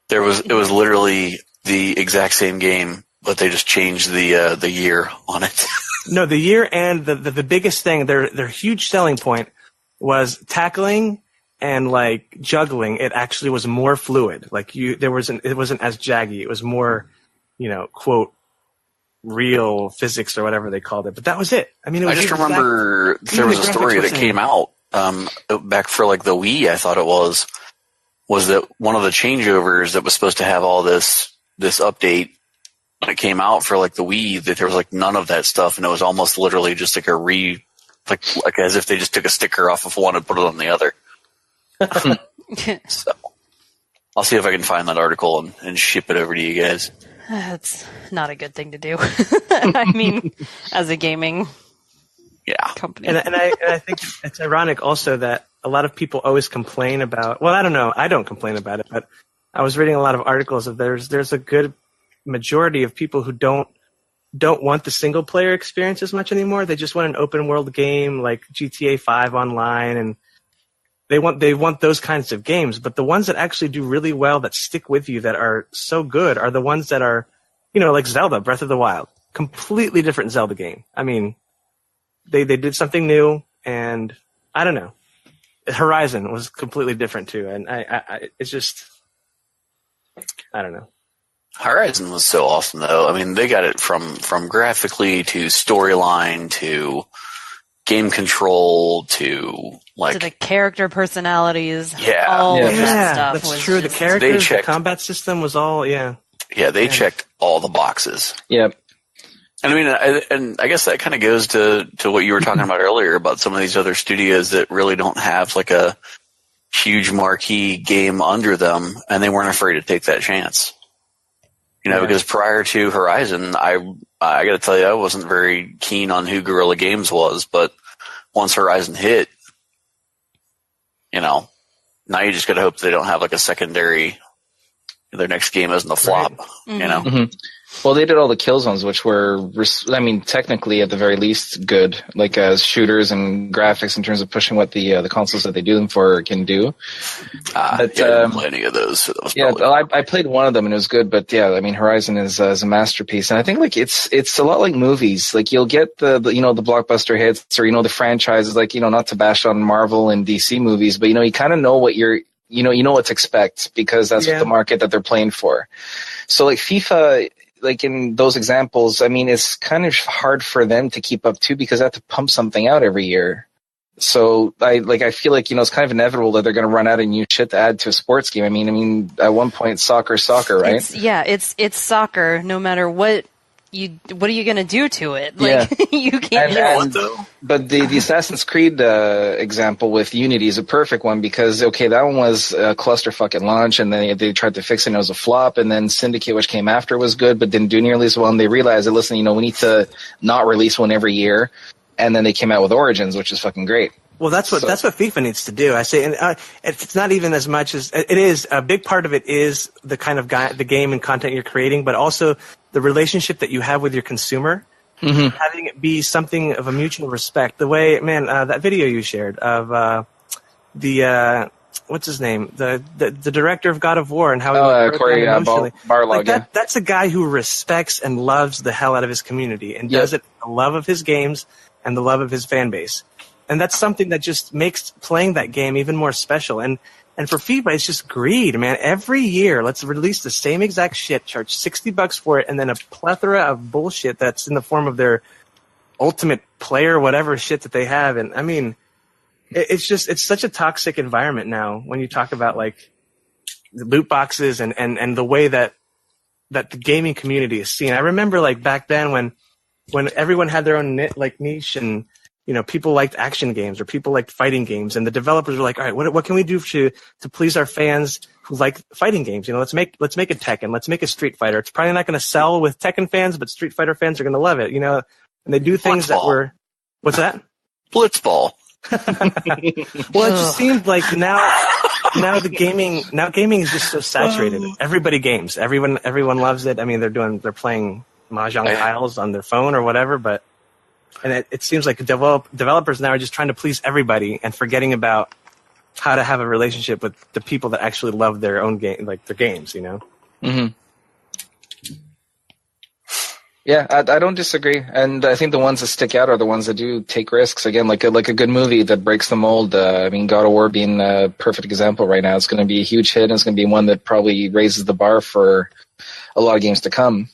It was literally the exact same game, but they just changed the year on it. No, the year, and the biggest thing, their huge selling point was tackling and like juggling. It actually was more fluid. Like it wasn't as jaggy. It was more, quote, real physics or whatever they called it. But that was it. I mean, I just remember there was a story that came out back for like the Wii, I thought it was that one of the changeovers that was supposed to have all this update when it came out for like the Wii, that there was like none of that stuff, and it was almost literally just like like as if they just took a sticker off of one and put it on the other. So I'll see if I can find that article and ship it over to you guys. That's not a good thing to do. I mean, as a gaming company. And I think it's ironic also that a lot of people always complain about, well, I don't know, I don't complain about it, but I was reading a lot of articles of there's a good majority of people who don't want the single player experience as much anymore. They just want an open world game like GTA 5 online, and they want those kinds of games. But the ones that actually do really well, that stick with you, that are so good, are the ones that are, like Zelda, Breath of the Wild. Completely different Zelda game. I mean, they did something new, and I don't know. Horizon was completely different too, and it's just, I don't know. Horizon was so awesome, though. I mean, they got it from graphically to storyline to game control to to the character personalities. Yeah, all of that stuff. That's was true. The just, characters, the combat system was all they checked all the boxes. Yep. And I mean, I guess that kind of goes to what you were talking about earlier about some of these other studios that really don't have like a huge marquee game under them, and they weren't afraid to take that chance. Because prior to Horizon, I got to tell you, I wasn't very keen on who Guerrilla Games was, but once Horizon hit, now you just got to hope they don't have like a secondary. Their next game isn't a flop, right. Mm-hmm. Well, they did all the kill zones, which were, technically at the very least good, like as shooters and graphics in terms of pushing what the consoles that they do them for can do. I didn't play any of those. So I played one of them and it was good, but Horizon is a masterpiece, and I think like it's a lot like movies. Like you'll get the blockbuster hits or the franchises, like not to bash on Marvel and DC movies, but you kind of know what you know what to expect because that's what the market that they're playing for. So like FIFA. Like in those examples, I mean, it's kind of hard for them to keep up too because they have to pump something out every year. So I feel like, it's kind of inevitable that they're going to run out of new shit to add to a sports game. I mean, at one point, soccer, right? It's soccer. No matter what are you going to do to it? Like you can't. But the Assassin's Creed example with Unity is a perfect one because that one was a clusterfuck at launch, and then they tried to fix it and it was a flop. And then Syndicate, which came after, was good, but didn't do nearly as well. And they realized that listen, we need to not release one every year. And then they came out with Origins, which is fucking great. Well, that's what FIFA needs to do. I say, and it's not even as much as it is. A big part of it is the kind of the game and content you're creating, but also the relationship that you have with your consumer, having it be something of a mutual respect. The way, that video you shared of what's his name, the director of God of War, and how he Corey Barlog. That's a guy who respects and loves the hell out of his community and does it with the love of his games and the love of his fan base. And that's something that just makes playing that game even more special. And for FIFA, it's just greed, man. Every year, let's release the same exact shit, charge $60 for it, and then a plethora of bullshit that's in the form of their ultimate player, whatever shit that they have. And I mean, it's such a toxic environment now when you talk about like the loot boxes and the way that the gaming community is seen. I remember like back then when everyone had their own niche and people liked action games or people liked fighting games, and the developers were like, all right, what can we do to please our fans who like fighting games? Let's make a Tekken, let's make a Street Fighter. It's probably not going to sell with Tekken fans, but Street Fighter fans are going to love it, And they do things that were, what's that? Blitzball. Well, it just seemed like now gaming is just so saturated. Everybody games. Everyone loves it. I mean, they're playing Mahjong tiles on their phone or whatever, but. And it seems like developers now are just trying to please everybody and forgetting about how to have a relationship with the people that actually love their own game, like their games, Mm-hmm. Yeah, I don't disagree, and I think the ones that stick out are the ones that do take risks. Again, like a good movie that breaks the mold. God of War being a perfect example right now. It's going to be a huge hit, and it's going to be one that probably raises the bar for a lot of games to come.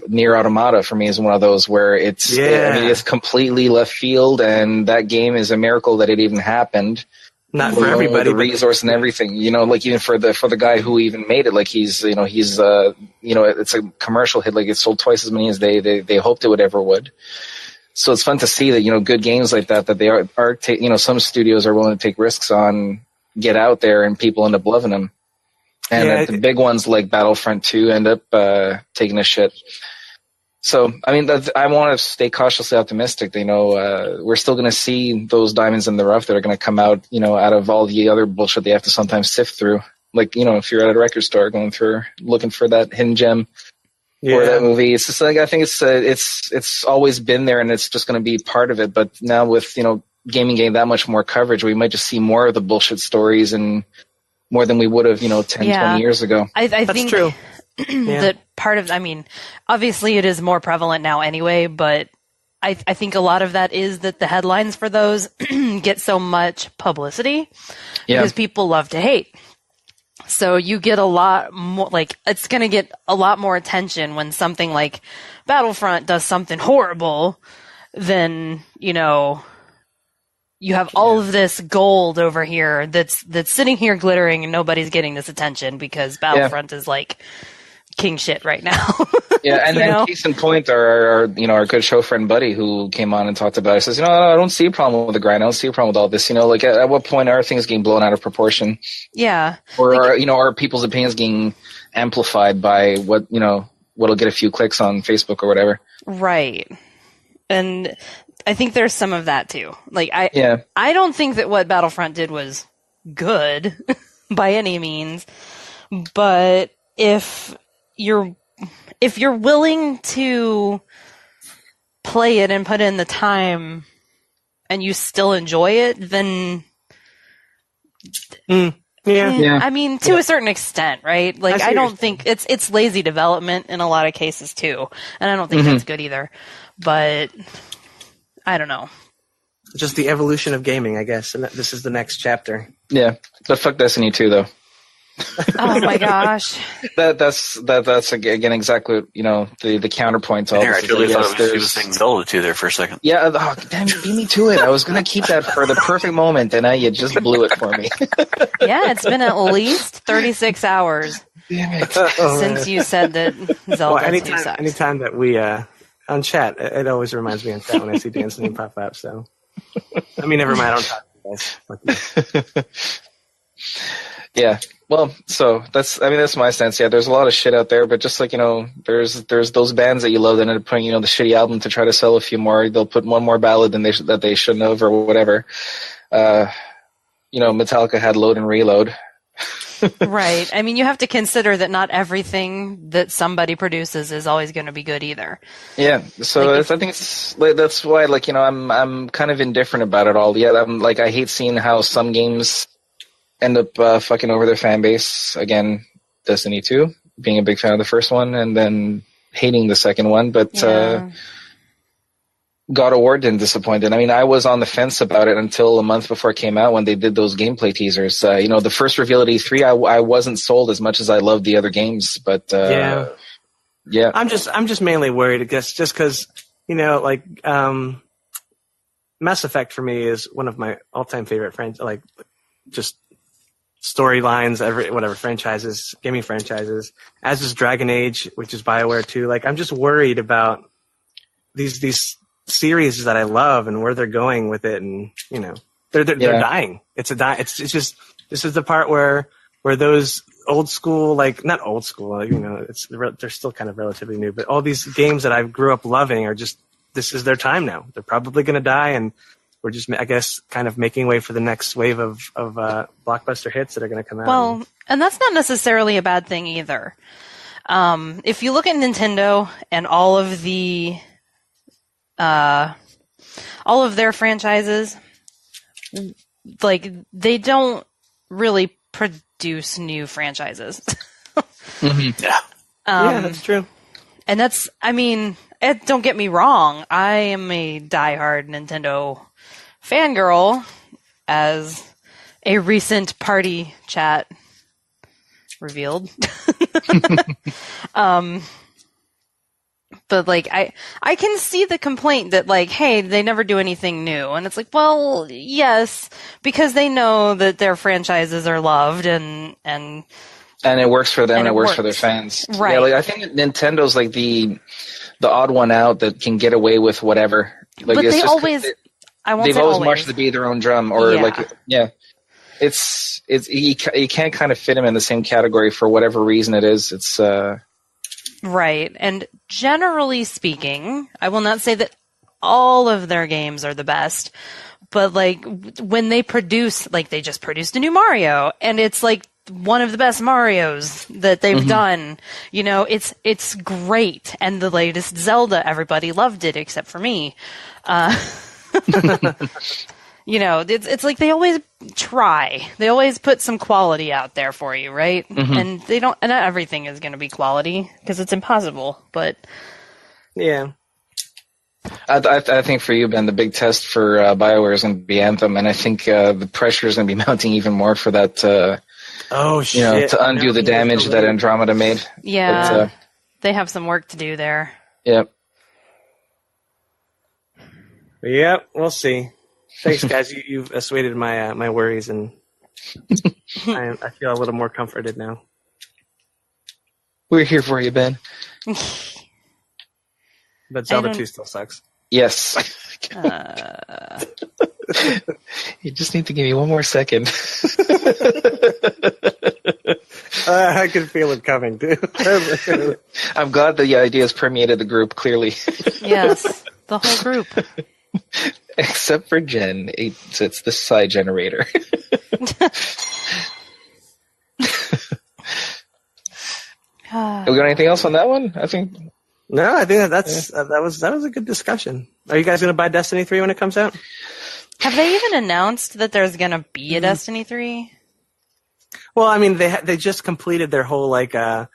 Nier Automata for me is one of those where it's completely left field, and that game is a miracle that it even happened. Not for everybody, the resource and everything, like even for the guy who even made it, like he's it's a commercial hit, like it sold twice as many as they hoped it would ever would. So it's fun to see that, good games like that they are some studios are willing to take risks on, get out there, and people end up loving them. And Yeah, the big ones like Battlefront 2 end up taking a shit. So, I mean, I want to stay cautiously optimistic. We're still going to see those diamonds in the rough that are going to come out, out of all the other bullshit they have to sometimes sift through. Like, if you're at a record store looking for that hidden gem or that movie, it's just like, I think it's always been there and it's just going to be part of it. But now with, gaming getting that much more coverage, we might just see more of the bullshit stories and more than we would have, 10, 20 years ago. I That's think true. that part of, obviously it is more prevalent now anyway, but I think a lot of that is that the headlines for those get so much publicity because people love to hate. So you get a lot more, like, it's going to get a lot more attention when something like Battlefront does something horrible than, you have all of this gold over here that's sitting here glittering and nobody's getting this attention because Battlefront is like king shit right now. And then case in point, our good show friend Buddy who came on and talked about it says, I don't see a problem with the grind. I don't see a problem with all this. Like at what point are things getting blown out of proportion? Yeah. Or are people's opinions getting amplified by what'll get a few clicks on Facebook or whatever? Right. And I think there's some of that too. Like I don't think that what Battlefront did was good by any means, but if you're willing to play it and put in the time and you still enjoy it, then to a certain extent, right? Like I don't think it's lazy development in a lot of cases too, and I don't think that's good either. But I don't know. Just the evolution of gaming, I guess, and this is the next chapter. Yeah, but fuck Destiny 2 though. Oh my gosh. That's again exactly the counterpoint to all I this. really thought he was saying Zelda 2 there for a second. Yeah, damn, you beat me to it. I was gonna keep that for the perfect moment, and now you just blew it for me. Yeah, it's been at least 36 hours since you said that Zelda 2 sucks. Anytime that we on chat, it always reminds me on chat when I see Dan's name pop up. So, never mind. I don't talk to you guys. Yeah. Well, so that's my sense. Yeah, there's a lot of shit out there, but just like, there's those bands that you love that end up putting, the shitty album to try to sell a few more. They'll put one more ballad than that they shouldn't have or whatever. Metallica had Load and Reload. Right. You have to consider that not everything that somebody produces is always going to be good either. Yeah. So I think that's why, I'm kind of indifferent about it all. Yeah. I hate seeing how some games end up fucking over their fan base. Again, Destiny 2, being a big fan of the first one and then hating the second one. But God of War didn't disappoint. And I was on the fence about it until a month before it came out when they did those gameplay teasers. The first reveal at E3, I wasn't sold as much as I loved the other games. But yeah. I'm just mainly worried, I guess, just because Mass Effect for me is one of my all-time favorite friends. Just storylines, whatever franchises, gaming franchises, as is Dragon Age, which is BioWare too. I'm just worried about these series that I love and where they're going with it, and they're dying. It's just this is the part where those old school, not old school, they're still kind of relatively new, but all these games that I grew up loving are just, this is their time now. They're probably going to die, and we're just, I guess, kind of making way for the next wave of blockbuster hits that are going to come out. Well, and that's not necessarily a bad thing either. If you look at Nintendo and all of their franchises, they don't really produce new franchises. Yeah, that's true. And that's, don't get me wrong, I am a diehard Nintendo fangirl, as a recent party chat revealed. But I can see the complaint that hey, they never do anything new, and it's well, yes, because they know that their franchises are loved and it works for them and it works for their fans, right? Yeah, I think Nintendo's the odd one out that can get away with whatever. But they always. They've always marched to the beat of their own drum, or you can't kind of fit him in the same category for whatever reason it is. It's right. And generally speaking, I will not say that all of their games are the best, but like when they produce, like they just produced a new Mario, and it's like one of the best Marios that they've done. You know, it's great. And the latest Zelda, everybody loved it except for me. You know, it's like they always try. They always put some quality out there for you, right? And they don't. And not everything is going to be quality because it's impossible. But Yeah. I think for you, Ben, the big test for BioWare is going to be Anthem, and I think the pressure is going to be mounting even more for that. To undo the damage that Andromeda made. yeah, But, they have some work to do there. Yep. Yep, we'll see. Thanks, guys. You've assuaded my my worries, and I feel a little more comforted now. We're here for you, Ben. But Zelda 2 still sucks. Yes. You just need to give me one more second. I can feel it coming, dude. I'm glad the idea has permeated the group, clearly. Yes, the whole group. Except for Jen. It's the side generator. Have we got anything else on that one? I think... No, I think that was a good discussion. Are you guys going to buy Destiny 3 when it comes out? Have they even announced that there's going to be a Destiny 3? Well, I mean, they just completed their whole what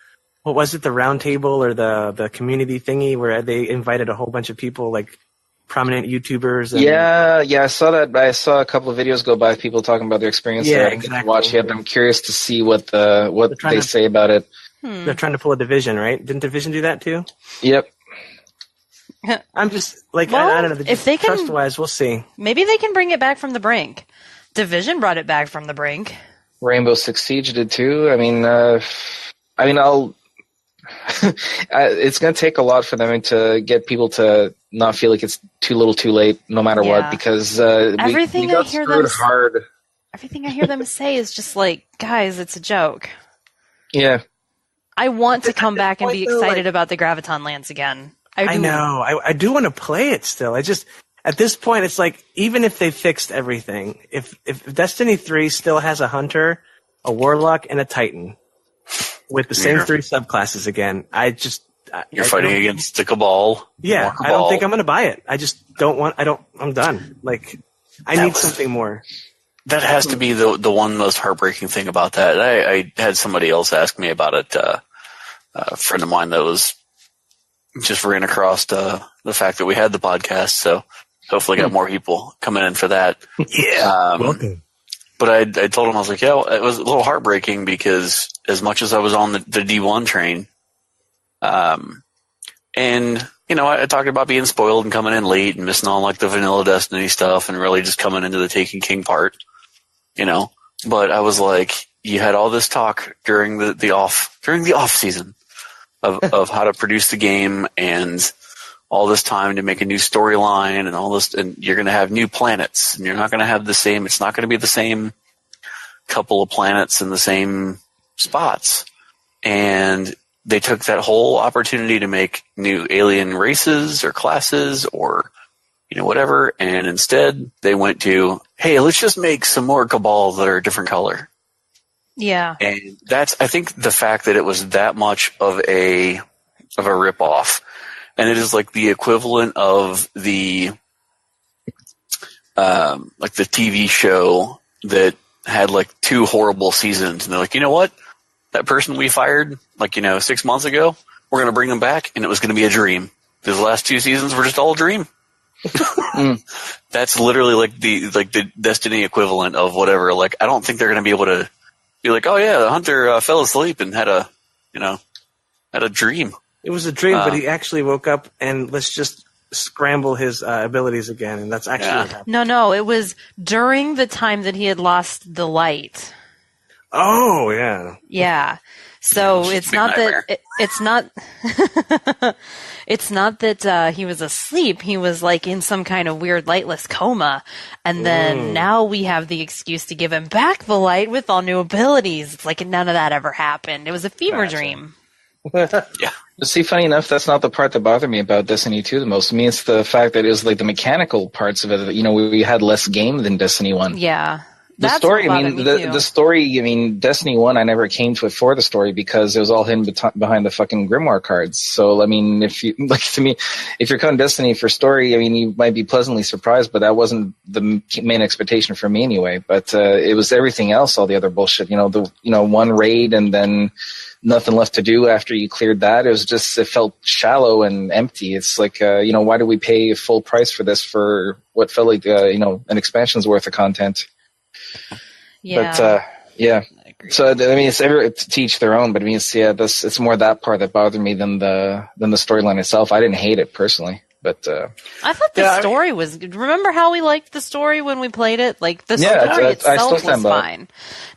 was it, the round table or the community thingy where they invited a whole bunch of people, like prominent YouTubers. And, yeah, I saw that. I saw a couple of videos go by of people talking about their experience there. I didn't watch yet, but I'm curious to see what they say about it. They're trying to pull a Division, right? Didn't Division do that too? Yep. I'm just like, well, I don't know. If they can, trust-wise, we'll see. Maybe they can bring it back from the brink. Division brought it back from the brink. Rainbow Six Siege did too. I mean, it's going to take a lot for them to get people to not feel like it's too little, too late, no matter what. Because everything we got I hear screwed them hard. Everything I hear them say is just like, guys, it's a joke. Yeah. I want to come back and be excited about the Graviton Lance again. I know. I do want to play it still. I just, at this point, it's like, even if they fixed everything, if Destiny 3 still has a Hunter, a Warlock, and a Titan with the same 3 subclasses again, You're fighting against the Cabal. Yeah, I don't think I'm going to buy it. I just don't want, I'm done. Like, I need something more. That has to be the one most heartbreaking thing about that. I had somebody else ask me about it, a friend of mine that just ran across the fact that we had the podcast, so hopefully got more people coming in for that. Yeah, welcome. But I told him, I was like, yeah, it was a little heartbreaking because as much as I was on the D1 train, and you know, I talked about being spoiled and coming in late and missing all like the vanilla Destiny stuff and really just coming into the Taken King part, you know. But I was like, you had all this talk during the off season of how to produce the game and all this time to make a new storyline and all this, and you're going to have new planets and you're not going to have it's not going to be the same couple of planets in the same spots. And they took that whole opportunity to make new alien races or classes or, you know, whatever. And instead they went to, hey, let's just make some more Cabal that are a different color. Yeah. And I think the fact that it was that much of a ripoff, and it is like the equivalent of the TV show that had like 2 horrible seasons. And they're like, you know what? That person we fired, 6 months ago, we're going to bring them back, and it was going to be a dream. The last 2 seasons were just all a dream. That's literally like the Destiny equivalent of whatever. Like, I don't think they're going to be able to be like, oh yeah, the Hunter fell asleep and had a dream. It was a dream, but he actually woke up and let's just scramble his abilities again, and that's actually what happened. No, it was during the time that he had lost the light. Oh, yeah. Yeah. So it's not nightmare. that it's not it's not that he was asleep. He was like in some kind of weird lightless coma, and then now we have the excuse to give him back the light with all new abilities. It's like none of that ever happened. It was a fever dream. Yeah. See, funny enough, that's not the part that bothered me about Destiny 2 the most. I mean, it's the fact that it was like the mechanical parts of it. That, we had less game than Destiny 1. Yeah. The That's story, what I mean, bothered me too. the story, I mean, Destiny 1, I never came to it for the story because it was all hidden behind the fucking Grimoire cards. So, I mean, if you, like, to me, if you're coming Destiny for story, I mean, you might be pleasantly surprised, but that wasn't the main expectation for me anyway. But, it was everything else, all the other bullshit, one raid and then nothing left to do after you cleared that. It felt shallow and empty. It's like, why do we pay full price for this for what felt like, an expansion's worth of content? Yeah. But yeah, I agree. so I mean, it's to each their own. But I mean, it's more that part that bothered me than the storyline itself. I didn't hate it personally, but I thought the story was. Remember how we liked the story when we played it? Like the story I itself still was stand by it. fine.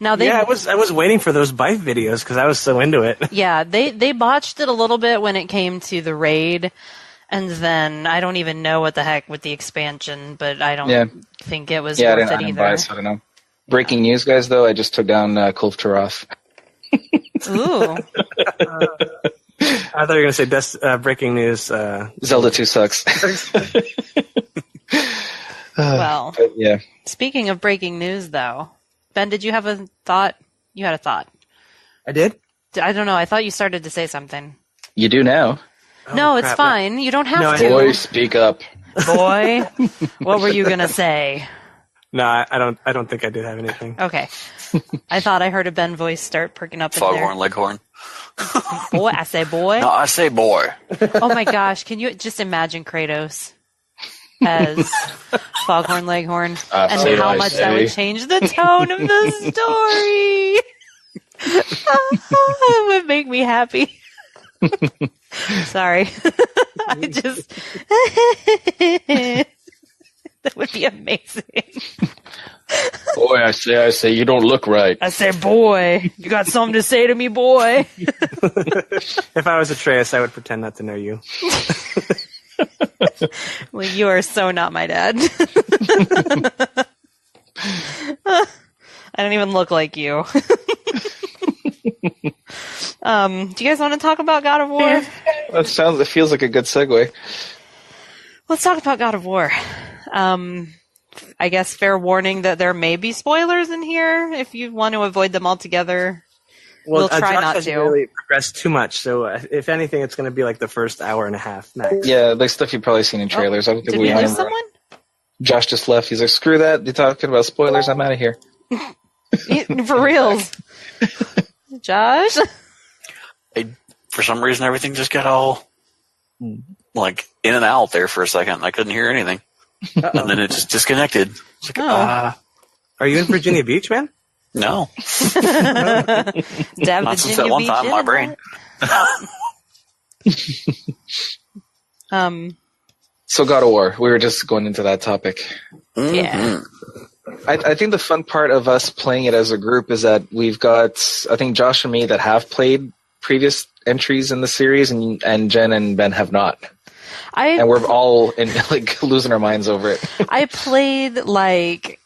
Now I was waiting for those bite videos because I was so into it. Yeah, they botched it a little bit when it came to the raid, and then I don't even know what the heck with the expansion, but I don't think it was I worth it didn't buy either. it, so I don't know. Breaking news, guys! Though I just took down Kulf Taroth. Ooh, I thought you were going to say breaking news. Zelda 2 sucks. well. But, yeah. Speaking of breaking news, though, Ben, did you have a thought? You had a thought. I did? I don't know. I thought you started to say something. You do now. No, it's crap. fine. You don't have No, I to. didn't. Boy, speak up. Boy, what were you gonna say? No, I don't think I did have anything. Okay, I thought I heard a Ben voice start perking up in Foghorn Leghorn. there. Boy, I say boy. No, I say boy. Oh my gosh, can you just imagine Kratos as Foghorn Leghorn and say how I much that say. would change the tone of the story? It would make me happy. Sorry. I just that would be amazing. Boy, I say, you don't look right. I say, boy, you got something to say to me, boy? If I was Atreus, I would pretend not to know you. Well, you are so not my dad. I don't even look like you. Do you guys want to talk about God of War? It feels like a good segue. Let's talk about God of War. I guess fair warning that there may be spoilers in here. If you want to avoid them altogether, we'll try Josh not hasn't to. really progressed too much, so if anything, it's going to be like the first hour and a half max. Yeah, like stuff you've probably seen in trailers. I don't think Did we we lose remember. someone? Josh just left. He's like, screw that. You're talking about spoilers. I'm out of here. For reals. Josh? For some reason, everything just got all like in and out there for a second. I couldn't hear anything, and then it just disconnected. It's like, Oh. Are you in Virginia Beach, man? no, Dab not since that one time in my brain. So God of War. We were just going into that topic. Yeah. I think the fun part of us playing it as a group is that we've got, I think, Josh and me that have played previous entries in the series, and Jen and Ben have not. And we're all like losing our minds over it. I played like,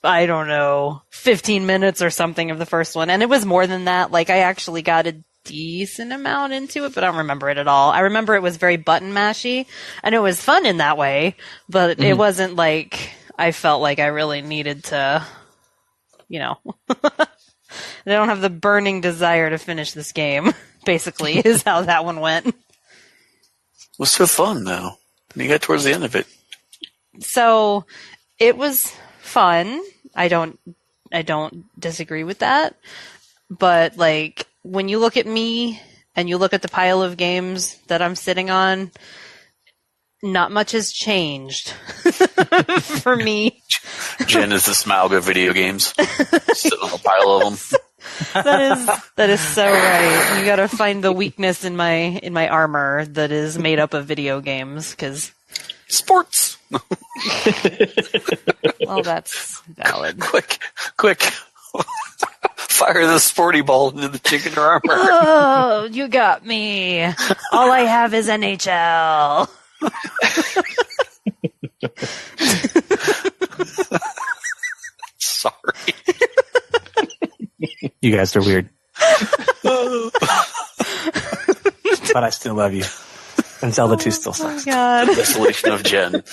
I don't know, 15 minutes or something of the first one, and it was more than that. Like, I actually got a decent amount into it, but I don't remember it at all. I remember it was very button mashy, and it was fun in that way, but it wasn't like I felt like I really needed to, I don't have the burning desire to finish this game, basically, is how that one went. It was so fun, though. You got towards the end of it. So it was fun. I don't disagree with that. But like when you look at me and you look at the pile of games that I'm sitting on, not much has changed for me. Jen is the Smaug of video games, sitting on a pile of them. That is so right. You got to find the weakness in my armor that is made up of video games, because Sports. well, that's valid. Quick. Fire the sporty ball into the chicken armor. Oh, you got me. All I have is NHL. Sorry. You guys are weird. But I still love you. And Zelda 2 still sucks. Oh, God. Desolation of Jen.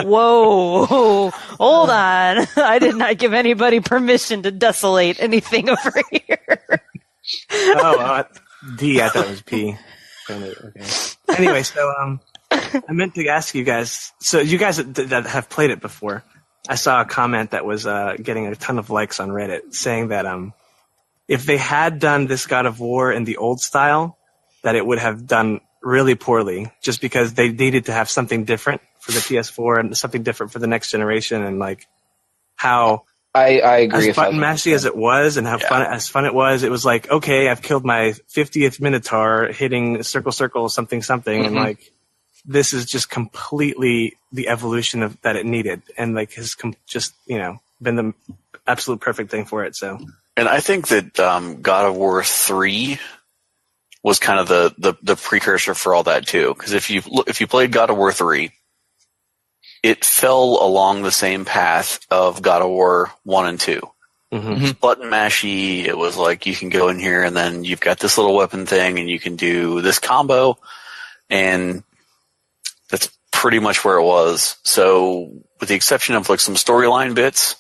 Whoa. Hold on. I did not give anybody permission to desolate anything over here. D, I thought it was P. Okay. Anyway, so I meant to ask you guys, so you guys that have played it before, I saw a comment that was getting a ton of likes on Reddit saying that if they had done this God of War in the old style, that it would have done really poorly, just because they needed to have something different for the PS4 and something different for the next generation, and like how I agree. As button mashy as it was, and how fun it was like, okay, I've killed my 50th Minotaur, hitting circle, something, and like this is just completely the evolution of that it needed, and like has just been the absolute perfect thing for it. So, and I think that God of War 3 was kind of the precursor for all that too, because if you played God of War 3, it fell along the same path of God of War 1 and 2. Mm-hmm. Button mashy. It was like you can go in here and then you've got this little weapon thing and you can do this combo, and that's pretty much where it was. So with the exception of like some storyline bits,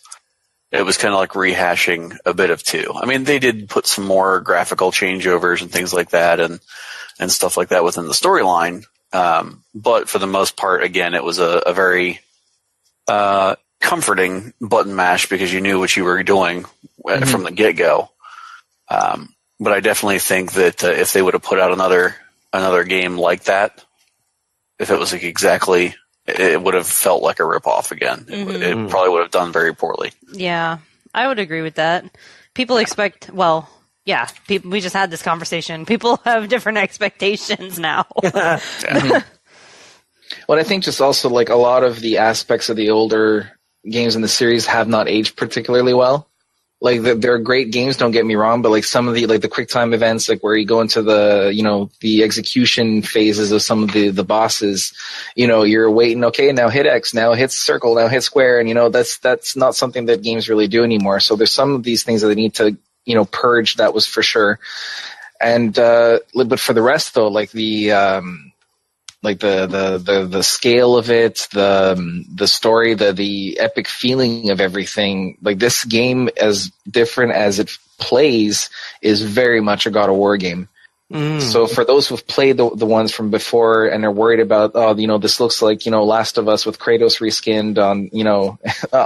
it was kind of like rehashing a bit of 2. I mean, they did put some more graphical changeovers and things like that and stuff like that within the storyline. But for the most part, again, it was a very comforting button mash because you knew what you were doing from the get-go. But I definitely think that if they would have put out another game like that, if it was like exactly, it would have felt like a ripoff again. It probably would have done very poorly. Yeah, I would agree with that. People expect, well, yeah, we just had this conversation. People have different expectations now. Well, I think just also like a lot of the aspects of the older games in the series have not aged particularly well. Like they're great games, don't get me wrong, but like some of the like the quick time events, like where you go into the the execution phases of some of the bosses, you're waiting, okay, now hit X, now hit circle, now hit square, and that's not something that games really do anymore. So there's some of these things that they need to purge, that was for sure. And but for the rest though, like the scale of it, the story, the epic feeling of everything, like this game, as different as it plays, is very much a God of War game. So for those who've played the ones from before and are worried about, this looks like, Last of Us with Kratos reskinned on,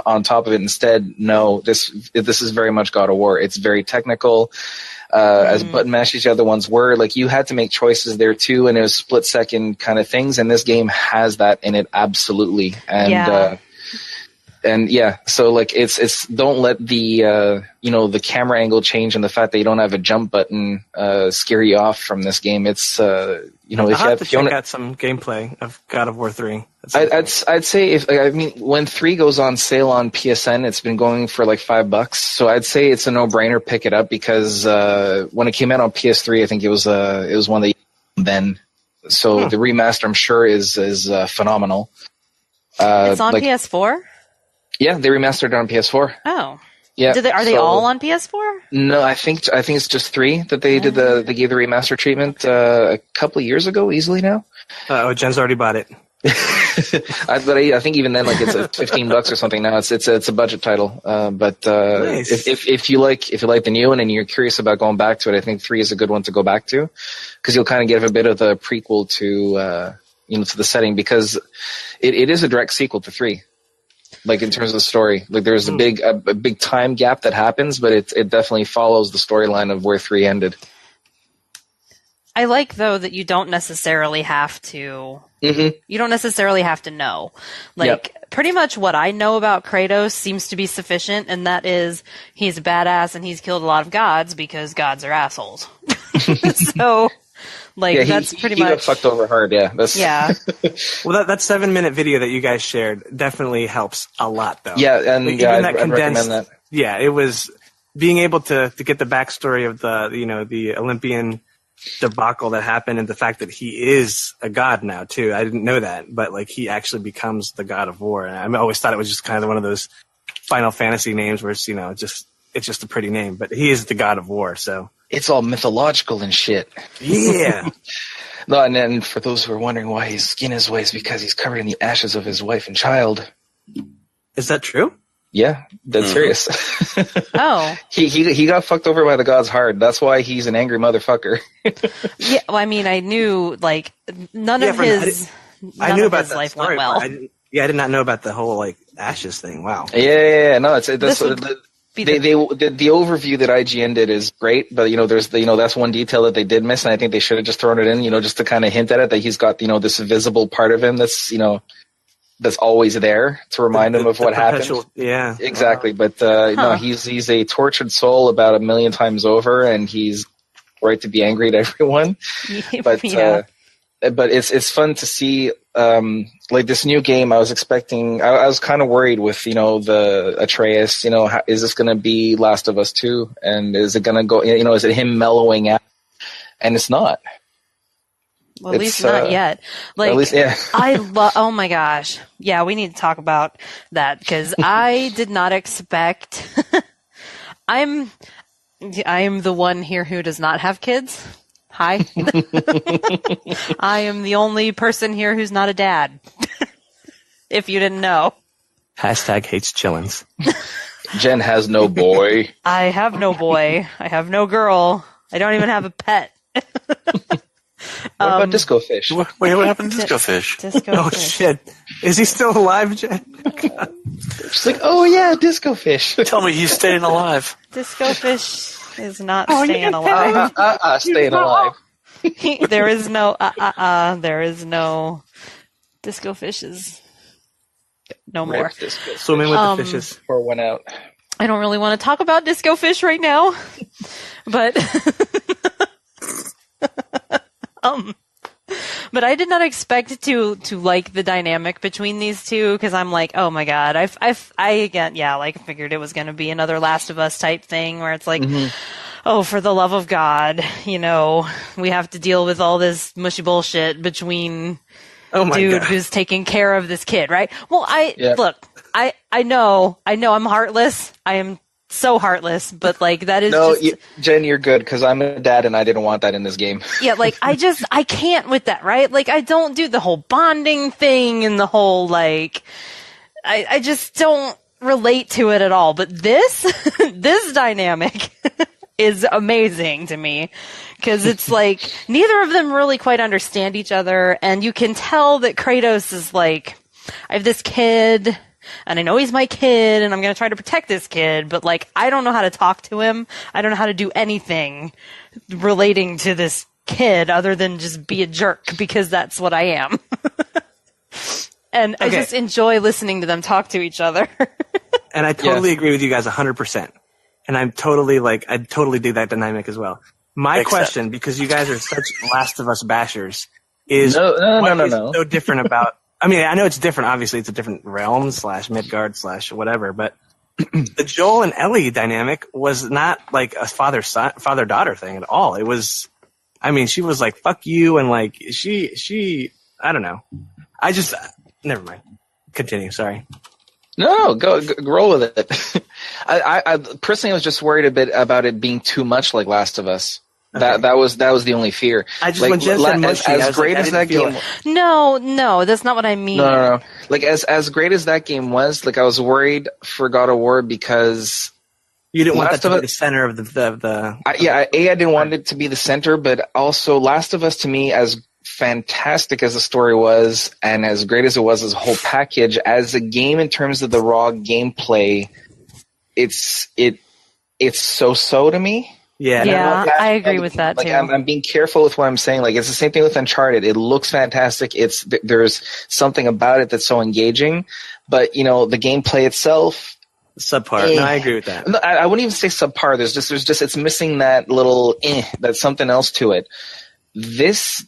on top of it instead, no, this is very much God of War. It's very technical. As button mashes the other ones were, like you had to make choices there too, and it was split second kind of things, and this game has that in it absolutely. And so like it's don't let the the camera angle change and the fact that you don't have a jump button scare you off from this game. It's if you have to check out some gameplay of God of War 3. I'd say when 3 goes on sale on PSN, it's been going for like $5, so I'd say it's a no-brainer. Pick it up because when it came out on PS3, I think it was one that then. So the remaster, I'm sure, is phenomenal. It's on PS4. Yeah, they remastered it on PS4. Oh, yeah. Are they all on PS4? No, I think it's just 3 that they did they gave the remaster treatment a couple of years ago, easily now. Jen's already bought it. But I think even then, like it's $15 or something now. It's a budget title. But nice. if you like the new one and you're curious about going back to it, I think 3 is a good one to go back to, because you'll kind of get a bit of the prequel to to the setting, because it is a direct sequel to 3. Like in terms of the story, like there's a big time gap that happens, but it definitely follows the storyline of where 3 ended. I like though that you don't necessarily have to. You don't necessarily have to know. Pretty much what I know about Kratos seems to be sufficient, and that is he's a badass and he's killed a lot of gods because gods are assholes. So. That's pretty much. He got fucked over hard, yeah. Yeah. Well, that 7-minute video that you guys shared definitely helps a lot, though. Yeah, and I'd recommend that. Yeah, it was. being able to get the backstory of the Olympian debacle that happened and the fact that he is a god now too. I didn't know that, but like he actually becomes the god of war. And I always thought it was just kind of one of those Final Fantasy names where it's, it's just a pretty name, but he is the god of war. So it's all mythological and shit. Yeah. No, and then for those who are wondering why his skin is white, it's because he's covered in the ashes of his wife and child. Is that true? Yeah, that's serious. Oh. He got fucked over by the gods hard. That's why he's an angry motherfucker. Yeah, well, I mean, I knew like none of his life story, went well. I did not know about the whole like ashes thing. Wow. Yeah. No, the overview that IGN did is great, but there's that's one detail that they did miss, and I think they should have just thrown it in, just to kind of hint at it, that he's got this visible part of him that's always there to remind him of what happened. Yeah, exactly. But no, he's a tortured soul about 1 million times over, and he's right to be angry at everyone. But but it's fun to see like this new game. I was expecting. I was kind of worried with the Atreus. Is this going to be Last of Us 2? And is it going to go? Is it him mellowing out? And it's not. Well, at least not yet. Like, at least, yeah. Oh my gosh. Yeah, we need to talk about that because I did not expect. I am the one here who does not have kids. Hi. I am the only person here who's not a dad. If you didn't know. Hashtag hates chillins. Jen has no boy. I have no boy. I have no girl. I don't even have a pet. What about Disco Fish? Wait, what happened to Disco Fish? Oh shit! Is he still alive, Jen? She's like, oh yeah, Disco Fish. Tell me he's staying alive. Disco Fish is not staying alive. Staying alive. There is no there is no Disco Fishes. No more. Swimming with the fishes. Pour one out. I don't really want to talk about Disco Fish right now, but but I did not expect to like the dynamic between these two because I'm like, oh my god, I figured it was going to be another Last of Us type thing where it's like, oh, for the love of God, we have to deal with all this mushy bullshit between dude who's taking care of this kid, right? Well, look, I know I'm heartless. I am so heartless, but like that is Jen, you're good because I'm a dad and I didn't want that in this game. Yeah, like I can't with that, right? Like I don't do the whole bonding thing and the whole like I just don't relate to it at all. But this dynamic is amazing to me because it's like neither of them really quite understand each other, and you can tell that Kratos is like, I have this kid and I know he's my kid and I'm going to try to protect this kid, but like I don't know how to talk to him. I don't know how to do anything relating to this kid other than just be a jerk because that's what I am. And I just enjoy listening to them talk to each other. And I totally agree with you guys 100%. And I totally dig that dynamic as well. My question, because you guys are such Last of Us bashers, is no. so different about... I mean, I know it's different. Obviously, it's a different realm / Midgard / whatever. But the Joel and Ellie dynamic was not like a father-daughter thing at all. It was... I mean, she was like, fuck you, and like, she... I don't know. Never mind. Continue, sorry. No, go roll with it. I personally was just worried a bit about it being too much like Last of Us. Okay. That was the only fear. I just when Jen said mushy, as great as that game. No, that's not what I mean. No. Like as great as that game was, like I was worried for God of War because you didn't want that to be the center of the. I didn't want it to be the center, but also Last of Us to me, as fantastic as the story was and as great as it was as a whole package, as a game in terms of the raw gameplay, it's so to me. Yeah, I agree with that too. I'm being careful with what I'm saying. Like it's the same thing with Uncharted. It looks fantastic. There's something about it that's so engaging, but the gameplay itself, subpar. No, I agree with that. No, I wouldn't even say subpar. There's just it's missing that little that's something else to it. This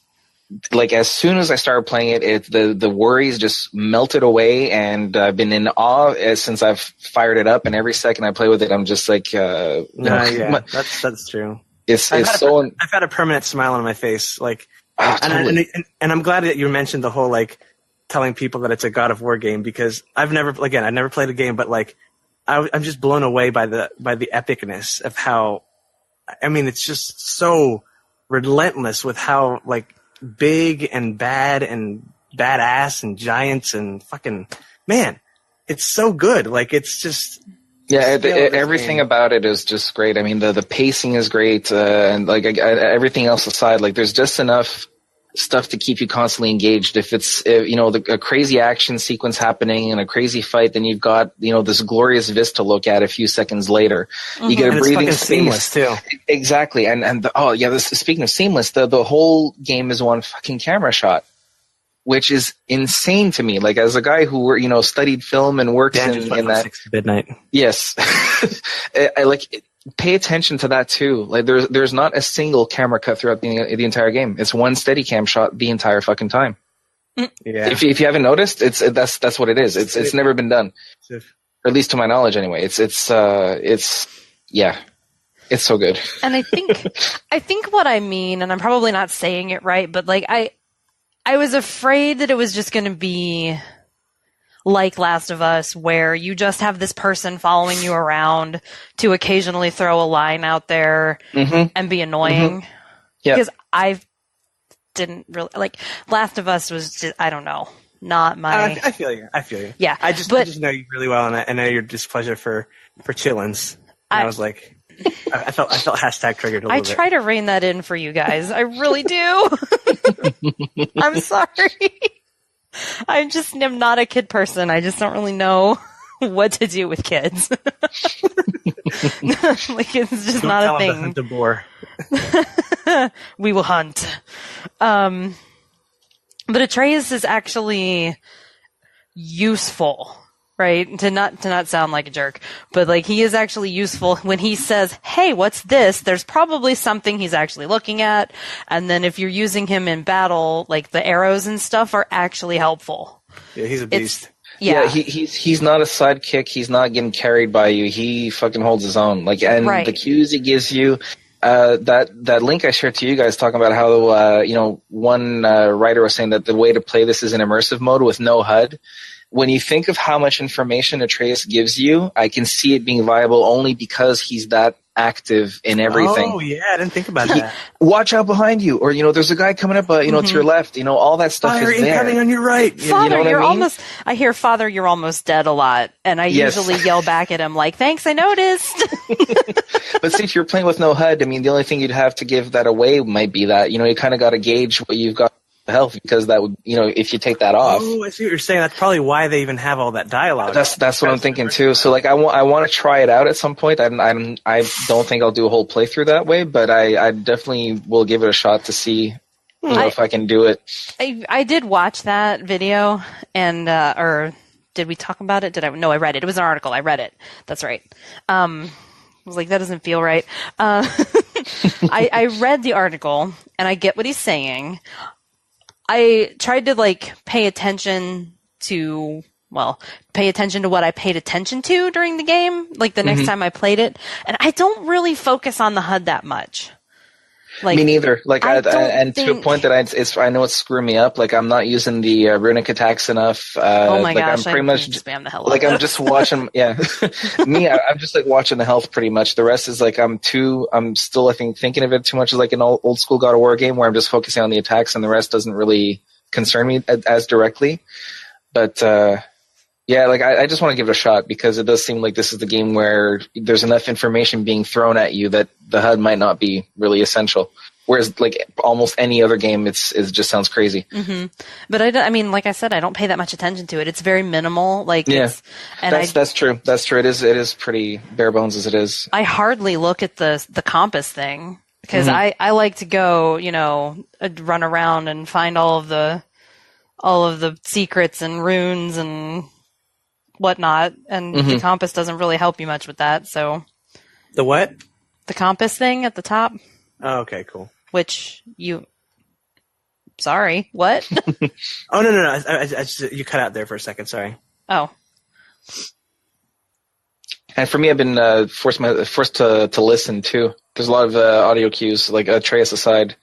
like as soon as I started playing it, the worries just melted away, and I've been in awe since I've fired it up. And every second I play with it, I'm just like, yeah, that's true. I've had a permanent smile on my face, like, totally. and I'm glad that you mentioned the whole like telling people that it's a God of War game, because I've never played a game, but like I'm just blown away by the epicness of how, I mean, it's just so relentless with how like big and bad and badass and giants and fucking, man, it's so good. Like, it's just, everything about it is just great. I mean, the pacing is great, and like everything else aside, like there's just enough stuff to keep you constantly engaged. If it's a crazy action sequence happening and a crazy fight, then you've got this glorious vista to look at a few seconds later. You get a breathing space. Seamless too. Exactly, speaking of seamless, the whole game is one fucking camera shot, which is insane to me. Like, as a guy who studied film and works in that 6 midnight. Yes, I pay attention to that too. Like, there's not a single camera cut throughout the entire game. It's one steady cam shot the entire fucking time. Yeah. If you haven't noticed, that's what it is. It's never been done, or at least to my knowledge, anyway. It's so good. And I think what I mean, and I'm probably not saying it right, but like I was afraid that it was just going to be like Last of Us, where you just have this person following you around to occasionally throw a line out there and be annoying. Mm-hmm. Yeah. Because I didn't really like Last of Us was just, I don't know, not my. I feel you. Yeah. I just know you really well, and I know your displeasure for chillins. I was like, I felt hashtag triggered a little bit. I try to rein that in for you guys. I really do. I'm sorry. I just am not a kid person. I just don't really know what to do with kids. Like, it's just not a thing. Hunt a boar. We will hunt. But Atreus is actually useful, right? To not sound like a jerk, but like, he is actually useful when he says, "Hey, what's this?" There's probably something he's actually looking at. And then if you're using him in battle, like the arrows and stuff are actually helpful. Yeah, he's a beast. Yeah, he's not a sidekick. He's not getting carried by you. He fucking holds his own. Like, and the cues he gives you, that link I shared to you guys talking about how one writer was saying that the way to play this is in immersive mode with no HUD. When you think of how much information Atreus gives you, I can see it being viable only because he's that active in everything. Oh yeah, I didn't think about that. Watch out behind you, or there's a guy coming up, to your left. All that stuff Fire is there. Incoming on your right. Father, you're almost. I hear "Father, you're almost dead" a lot, and I usually yell back at him like, "Thanks, I noticed." But see, if you're playing with no HUD, I mean, the only thing you'd have to give that away might be that you kind of got to gauge what you've got. Health, because that would if you take that off. Oh, I see what you're saying. That's probably why they even have all that dialogue. That's what I'm thinking too. So like I want to try it out at some point. I don't think I'll do a whole playthrough that way, but I definitely will give it a shot to see if I can do it. I did watch that video, and or did we talk about it? No, I read it. It was an article. I read it. That's right. I was like, that doesn't feel right. I read the article, and I get what he's saying. I tried to pay attention to what I paid attention to during the game, like the next time I played it, and I don't really focus on the HUD that much. Like, me neither. To a point that I know it's screwing me up. Like, I'm not using the runic attacks enough. Oh my gosh! I'm pretty much spam the hell out. I'm just watching. Yeah, I'm just watching the health pretty much. The rest is I'm still I think thinking of it too much as an old school God of War game where I'm just focusing on the attacks and the rest doesn't really concern me as directly. But I just want to give it a shot because it does seem like this is the game where there's enough information being thrown at you that the HUD might not be really essential. Whereas almost any other game, it just sounds crazy. Mm-hmm. But I mean, like I said, I don't pay that much attention to it. It's very minimal. That's true. That's true. It is pretty bare bones as it is. I hardly look at the compass thing because I like to go, run around and find all of the secrets and runes and whatnot, and the compass doesn't really help you much with that. So the what? The compass thing at the top. Oh, okay, cool. Which you Sorry, what? Oh no. I just, you cut out there for a second. Sorry. Oh. And for me, I've been forced to listen too. There's a lot of audio cues, like Atreus aside,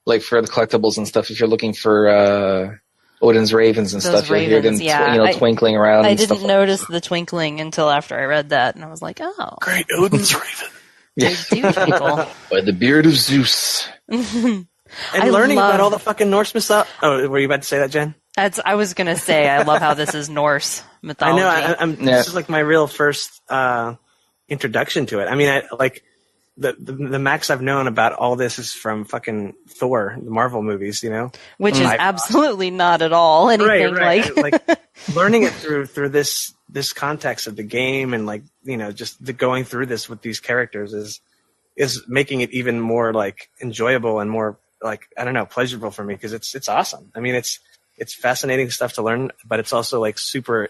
like for the collectibles and stuff. If you're looking for Odin's ravens and Those stuff, you'll hear them, ravens, twinkling around. I and didn't stuff notice like the twinkling until after I read that, and I was like, oh, Great Odin's Raven. they do twinkle. By the beard of Zeus. And I learning love- about all the fucking Norse mythology. Oh, were you about to say that, Jen? I was gonna say, I love how this is Norse mythology. I know. This is like my real first introduction to it. I mean, I like the max I've known about all this is from fucking Thor, the Marvel movies. You know, Which is absolutely not at all anything right. like. Learning it through this context of the game and like just going through this with these characters is making it even more like enjoyable and more like I don't know pleasurable for me because it's awesome. I mean it's fascinating stuff to learn, but it's also like super.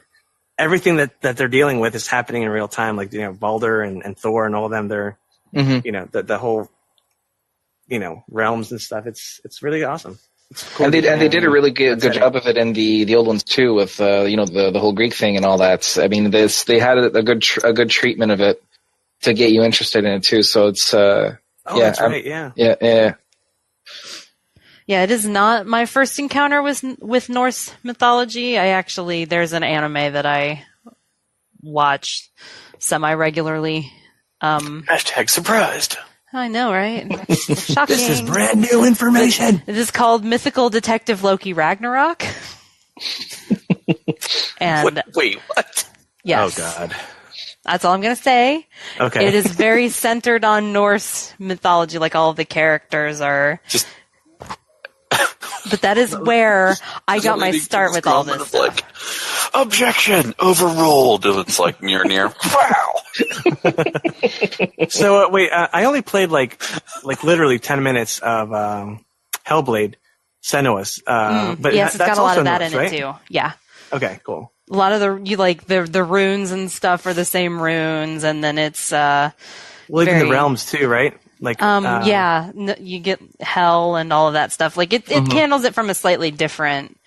Everything that they're dealing with is happening in real time. Like Baldur and Thor and all of them. They're the whole realms and stuff. It's really awesome. It's cool. And they did a really good job of it in the old ones too, with the whole Greek thing and all that. I mean, they had a good treatment of it to get you interested in it too. So it's that's right. Yeah. Yeah, it is not my first encounter with Norse mythology. There's an anime that I watch semi-regularly. Hashtag surprised. I know, right? Shocking. This is brand new information. It is called Mythical Detective Loki Ragnarok. And Wait, what? yes. Oh, God. That's all I'm going to say. Okay. It is very centered on Norse mythology, like all of the characters are. Just But that is where I got my start with all this stuff. Like, objection, overruled. And it's like near. Wow. So wait, I only played like literally 10 minutes of Hellblade, Senua's. But yes, it's got a lot of that Norse, in right? it too. Yeah. Okay, cool. A lot of the runes and stuff are the same runes, and then it's Well, even the realms too, right? Like you get hell and all of that stuff. Like it handles it from a slightly different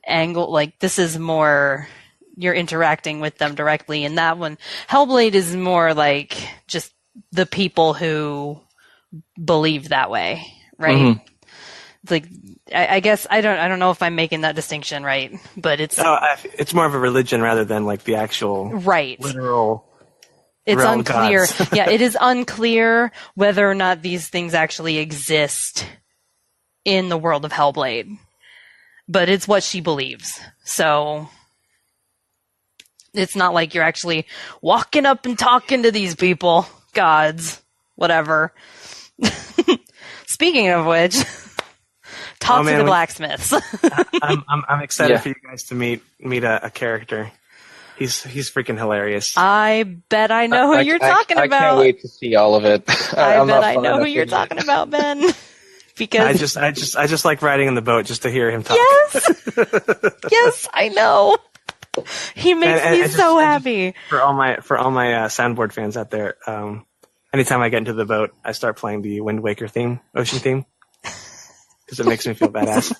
angle. Like this is more you're interacting with them directly, and that one Hellblade is more like just the people who believe that way, right? It's like I guess I don't know if I'm making that distinction right, but it's more of a religion rather than like the actual literal. It's realm unclear. gods. Yeah, it is unclear whether or not these things actually exist in the world of Hellblade. But it's what she believes. So it's not like you're actually walking up and talking to these people, gods, whatever. Speaking of which, talk to the blacksmiths. I'm excited for you guys to meet a character. He's freaking hilarious. I bet I know who you're talking about. I can't wait to see all of it. I bet I know who you're talking about, Ben. Because I just like riding in the boat just to hear him talk. Yes, I know. He makes me so happy. For all my soundboard fans out there, anytime I get into the boat, I start playing the Wind Waker theme, ocean theme, because it makes me feel badass.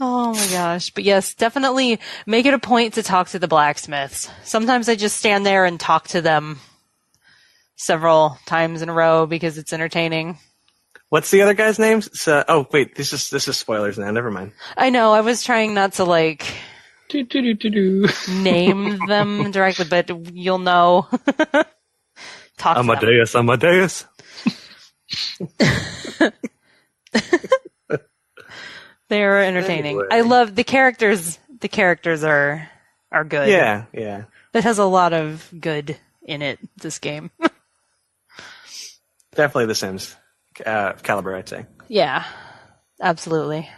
Oh my gosh. But yes, definitely make it a point to talk to the blacksmiths. Sometimes I just stand there and talk to them several times in a row because it's entertaining. What's the other guy's name? Oh wait, this is spoilers now. Never mind. I know. I was trying not to name them directly, but you'll know. Talk Amadeus. They're entertaining. Anyway. I love the characters. The characters are good. Yeah. It has a lot of good in it, this game. Definitely The Sims caliber, I'd say. Yeah, absolutely.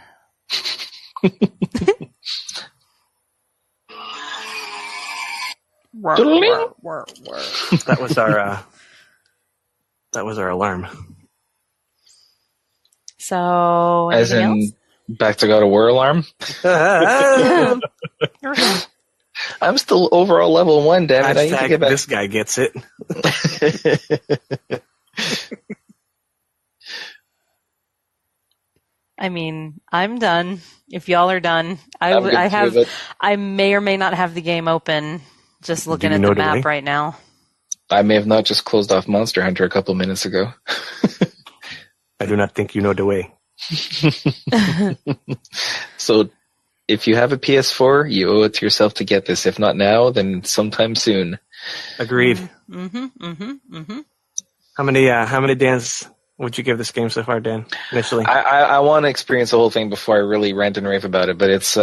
That was our alarm. So, as in else? Back to God of War alarm. I'm still overall level 1, damn it. I need to get back. This guy gets it. I mean, I'm done. If y'all are done, I'm good I too, have. but I may or may not have the game open. Just looking at the map right now. I may have not just closed off Monster Hunter a couple minutes ago. I do not think you know the way. So, if you have a PS4, you owe it to yourself to get this. If not now, then sometime soon. Agreed. Mm-hmm. How many Dans would you give this game so far, Dan? Initially, I want to experience the whole thing before I really rant and rave about it. But it's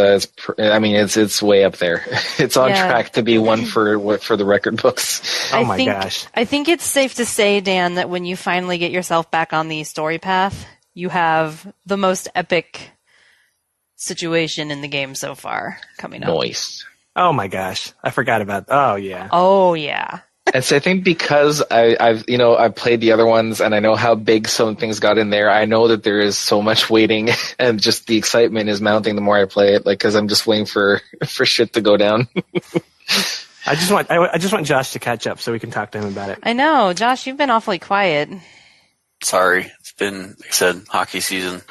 way up there. It's on track to be one for the record books. Oh my gosh! I think it's safe to say, Dan, that when you finally get yourself back on the story path, you have the most epic situation in the game so far coming up. Nice. Oh my gosh! I forgot about. Oh yeah. Oh yeah. And so I think because I've played the other ones and I know how big some things got in there, I know that there is so much waiting and just the excitement is mounting the more I play it, like, because I'm just waiting for shit to go down. I just want Josh to catch up so we can talk to him about it. I know, Josh, you've been awfully quiet. Sorry, it's been, like I said, hockey season.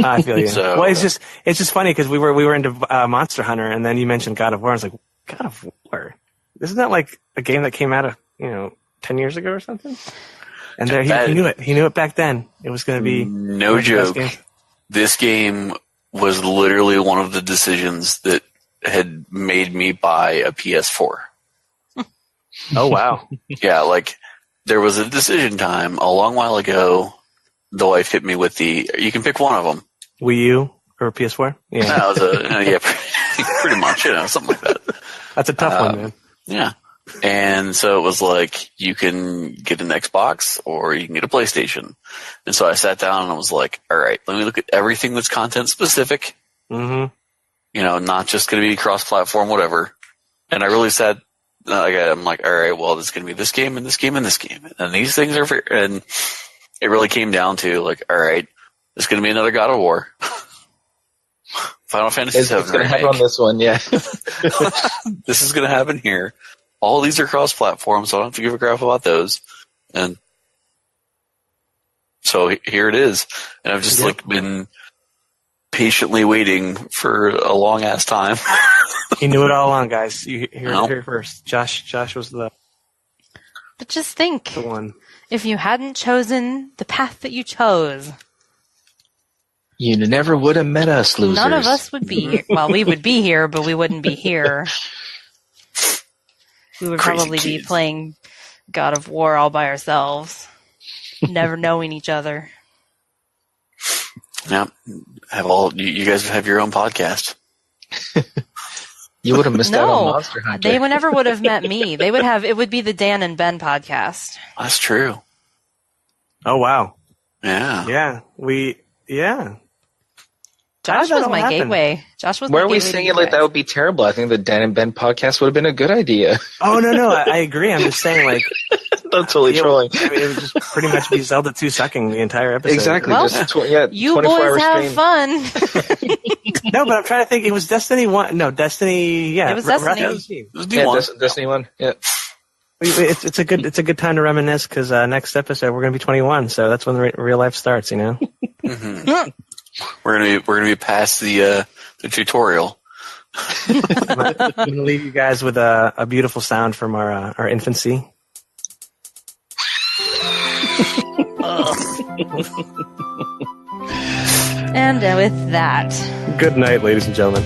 I feel you. So, well, it's just funny because we were into Monster Hunter, and then you mentioned God of War. I was like, God of War? Isn't that like a game that came out 10 years ago or something? And there he knew it. He knew it back then. It was going to be no joke. This game was literally one of the decisions that had made me buy a PS4. Oh wow! Yeah, like there was a decision time a long while ago. The wife hit me with you can pick one of them. Wii U or PS4? Yeah, that was pretty much, something like that. That's a tough one, man. Yeah. And so it was like, you can get an Xbox or you can get a PlayStation. And so I sat down and I was like, all right, let me look at everything that's content specific. Mm-hmm. Not just going to be cross-platform, whatever. And I really said, I'm like, all right, well, it's going to be this game and this game and this game. And these things are fair. And it really came down to like, all right, there's going to be another God of War. Final Fantasy VII. It's going to happen on this one, yeah. This is going to happen here. All these are cross-platform, so I don't have to give a crap about those. And so here it is. And I've just been patiently waiting for a long-ass time. He knew it all along, guys. You heard it here first. Josh was the just think, the one. If you hadn't chosen the path that you chose, you never would have met us, losers. None of us would be here. Well, we would be here, but we wouldn't be here. We would probably be playing God of War all by ourselves, never knowing each other. Yeah, you guys have your own podcast. You would have missed out on Monster Hunter. They never would have met me. It would be the Dan and Ben podcast. That's true. Oh wow. Yeah. Yeah. Josh was my gateway. Where are we saying it like that would be terrible? I think the Dan and Ben podcast would have been a good idea. Oh no, I agree. I'm just saying, like, I'm totally trolling. I mean, it would just pretty much be Zelda 2 sucking the entire episode. Exactly. Well, you boys have fun. No, but I'm trying to think. It was Destiny 1. No, Destiny. Yeah, it was Destiny. Destiny 1. Yeah. It's a good time to reminisce because next episode we're going to be 21, so that's when the real life starts. Mm-hmm. We're gonna be past the tutorial. I'm gonna leave you guys with a beautiful sound from our infancy. And with that, good night, ladies and gentlemen.